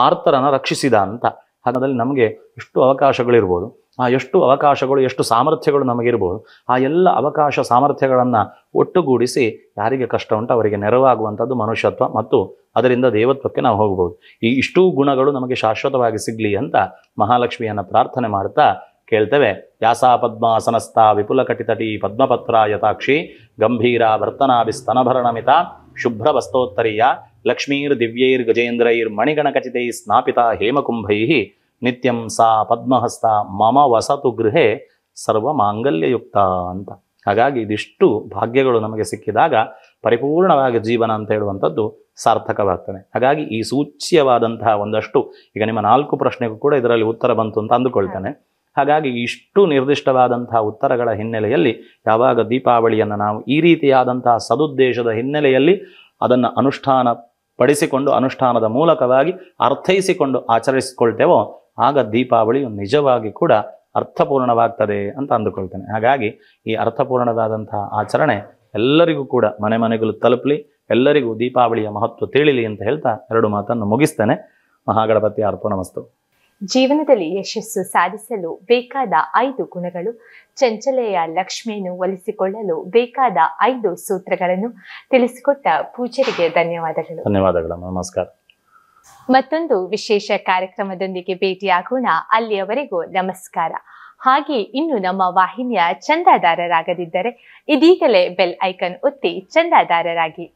ಆರ್ತರನ್ನು ರಕ್ಷಿಸಿದ ಅಂತ. ಹಾಗಾದಲ್ಲಿ ನಮಗೆ ಎಷ್ಟು ಅವಕಾಶಗಳಿರ್ಬೋದು, ಆ ಎಷ್ಟು ಅವಕಾಶಗಳು, ಎಷ್ಟು ಸಾಮರ್ಥ್ಯಗಳು ನಮಗಿರ್ಬೋದು, ಆ ಎಲ್ಲ ಅವಕಾಶ ಸಾಮರ್ಥ್ಯಗಳನ್ನು ಒಟ್ಟುಗೂಡಿಸಿ ಯಾರಿಗೆ ಕಷ್ಟ ಉಂಟು ಅವರಿಗೆ ನೆರವಾಗುವಂಥದ್ದು ಮನುಷ್ಯತ್ವ ಮತ್ತು ಅದರಿಂದ ದೇವತ್ವಕ್ಕೆ ನಾವು ಹೋಗ್ಬೋದು. ಈ ಇಷ್ಟೂ ಗುಣಗಳು ನಮಗೆ ಶಾಶ್ವತವಾಗಿ ಸಿಗಲಿ ಅಂತ ಮಹಾಲಕ್ಷ್ಮಿಯನ್ನು ಪ್ರಾರ್ಥನೆ ಮಾಡ್ತಾ ಕೇಳ್ತೇವೆ. ವ್ಯಾಸಾ ಪದ್ಮಾಸನಸ್ಥ ವಿಪುಲ ಕಟಿತಟಿ ಪದ್ಮಪತ್ರ ಯಥಾಕ್ಷಿ ಗಂಭೀರ ಭರ್ತನಾಭಿಸ್ತನಭರಣಮಿತ ಶುಭ್ರ ವಸ್ತೋತ್ತರೀಯ ಲಕ್ಷ್ಮೀರ್ ದಿವ್ಯೈರ್ ಗಜೇಂದ್ರೈರ್ ಮಣಿಗಣಕಚಿತೈ ಸ್ನಾಪಿತ ಹೇಮಕುಂಭೈ ನಿತ್ಯಂ ಸಾ ಪದ್ಮಹಸ್ತ ಮಮ ವಸತು ಗೃಹೆ ಸರ್ವ ಮಾಂಗಲ್ಯಯುಕ್ತ ಅಂತ. ಹಾಗಾಗಿ ಇದಿಷ್ಟು ಭಾಗ್ಯಗಳು ನಮಗೆ ಸಿಕ್ಕಿದಾಗ ಪರಿಪೂರ್ಣವಾಗಿ ಜೀವನ ಅಂತ ಹೇಳುವಂಥದ್ದು ಸಾರ್ಥಕವಾಗ್ತದೆ. ಹಾಗಾಗಿ ಈ ಸೂಚ್ಯವಾದಂತಹ ಒಂದಷ್ಟು, ಈಗ ನಿಮ್ಮ 4 ಪ್ರಶ್ನೆಗೂ ಕೂಡ ಇದರಲ್ಲಿ ಉತ್ತರ ಬಂತು ಅಂತ ಅಂದುಕೊಳ್ತೇನೆ. ಹಾಗಾಗಿ ಇಷ್ಟು ನಿರ್ದಿಷ್ಟವಾದಂತಹ ಉತ್ತರಗಳ ಹಿನ್ನೆಲೆಯಲ್ಲಿ ಯಾವಾಗ ದೀಪಾವಳಿಯನ್ನು ನಾವು ಈ ರೀತಿಯಾದಂತಹ ಸದುದ್ದೇಶದ ಹಿನ್ನೆಲೆಯಲ್ಲಿ ಅದನ್ನು ಅನುಷ್ಠಾನ ಪಡಿಸಿಕೊಂಡು ಅನುಷ್ಠಾನದ ಮೂಲಕವಾಗಿ ಅರ್ಥೈಸಿಕೊಂಡು ಆಚರಿಸಿಕೊಳ್ತೇವೋ ಆಗ ದೀಪಾವಳಿಯು ನಿಜವಾಗಿ ಕೂಡ ಅರ್ಥಪೂರ್ಣವಾಗ್ತದೆ ಅಂತ ಅಂದುಕೊಳ್ತೇನೆ. ಹಾಗಾಗಿ ಈ ಅರ್ಥಪೂರ್ಣವಾದಂತಹ ಆಚರಣೆ ಎಲ್ಲರಿಗೂ ಕೂಡ ಮನೆ ಮನೆಗಳು ತಲುಪಲಿ, ಎಲ್ಲರಿಗೂ ದೀಪಾವಳಿಯ ಮಹತ್ವ ತಿಳಿಲಿ ಅಂತ ಹೇಳ್ತಾ 2 ಮಾತನ್ನು ಮುಗಿಸ್ತೇನೆ. ಮಹಾಗಣಪತಿ ಅರ್ಪಣಮಸ್ತು.
ಜೀವನದಲ್ಲಿ ಯಶಸ್ಸು ಸಾಧಿಸಲು ಬೇಕಾದ 5 ಗುಣಗಳು, ಚಂಚಲೆಯ ಲಕ್ಷ್ಮಿಯನ್ನು ಒಲಿಸಿಕೊಳ್ಳಲು ಬೇಕಾದ 5 ಸೂತ್ರಗಳನ್ನು ತಿಳಿಸಿಕೊಟ್ಟ ಪೂಜಾರಿಗೆ ಧನ್ಯವಾದಗಳು.
ಧನ್ಯವಾದಗಳು. ನಮಸ್ಕಾರ.
ಮತ್ತೊಂದು ವಿಶೇಷ ಕಾರ್ಯಕ್ರಮದೊಂದಿಗೆ ಭೇಟಿಯಾಗೋಣ. ಅಲ್ಲಿಯವರೆಗೂ ನಮಸ್ಕಾರ. ಹಾಗೆ ಇನ್ನು ನಮ್ಮ ವಾಹಿನಿಯ ಚಂದಾದಾರರಾಗದಿದ್ದರೆ ಇದೀಗಲೇ ಬೆಲ್ ಐಕನ್ ಒತ್ತಿ ಚಂದಾದಾರರಾಗಿ.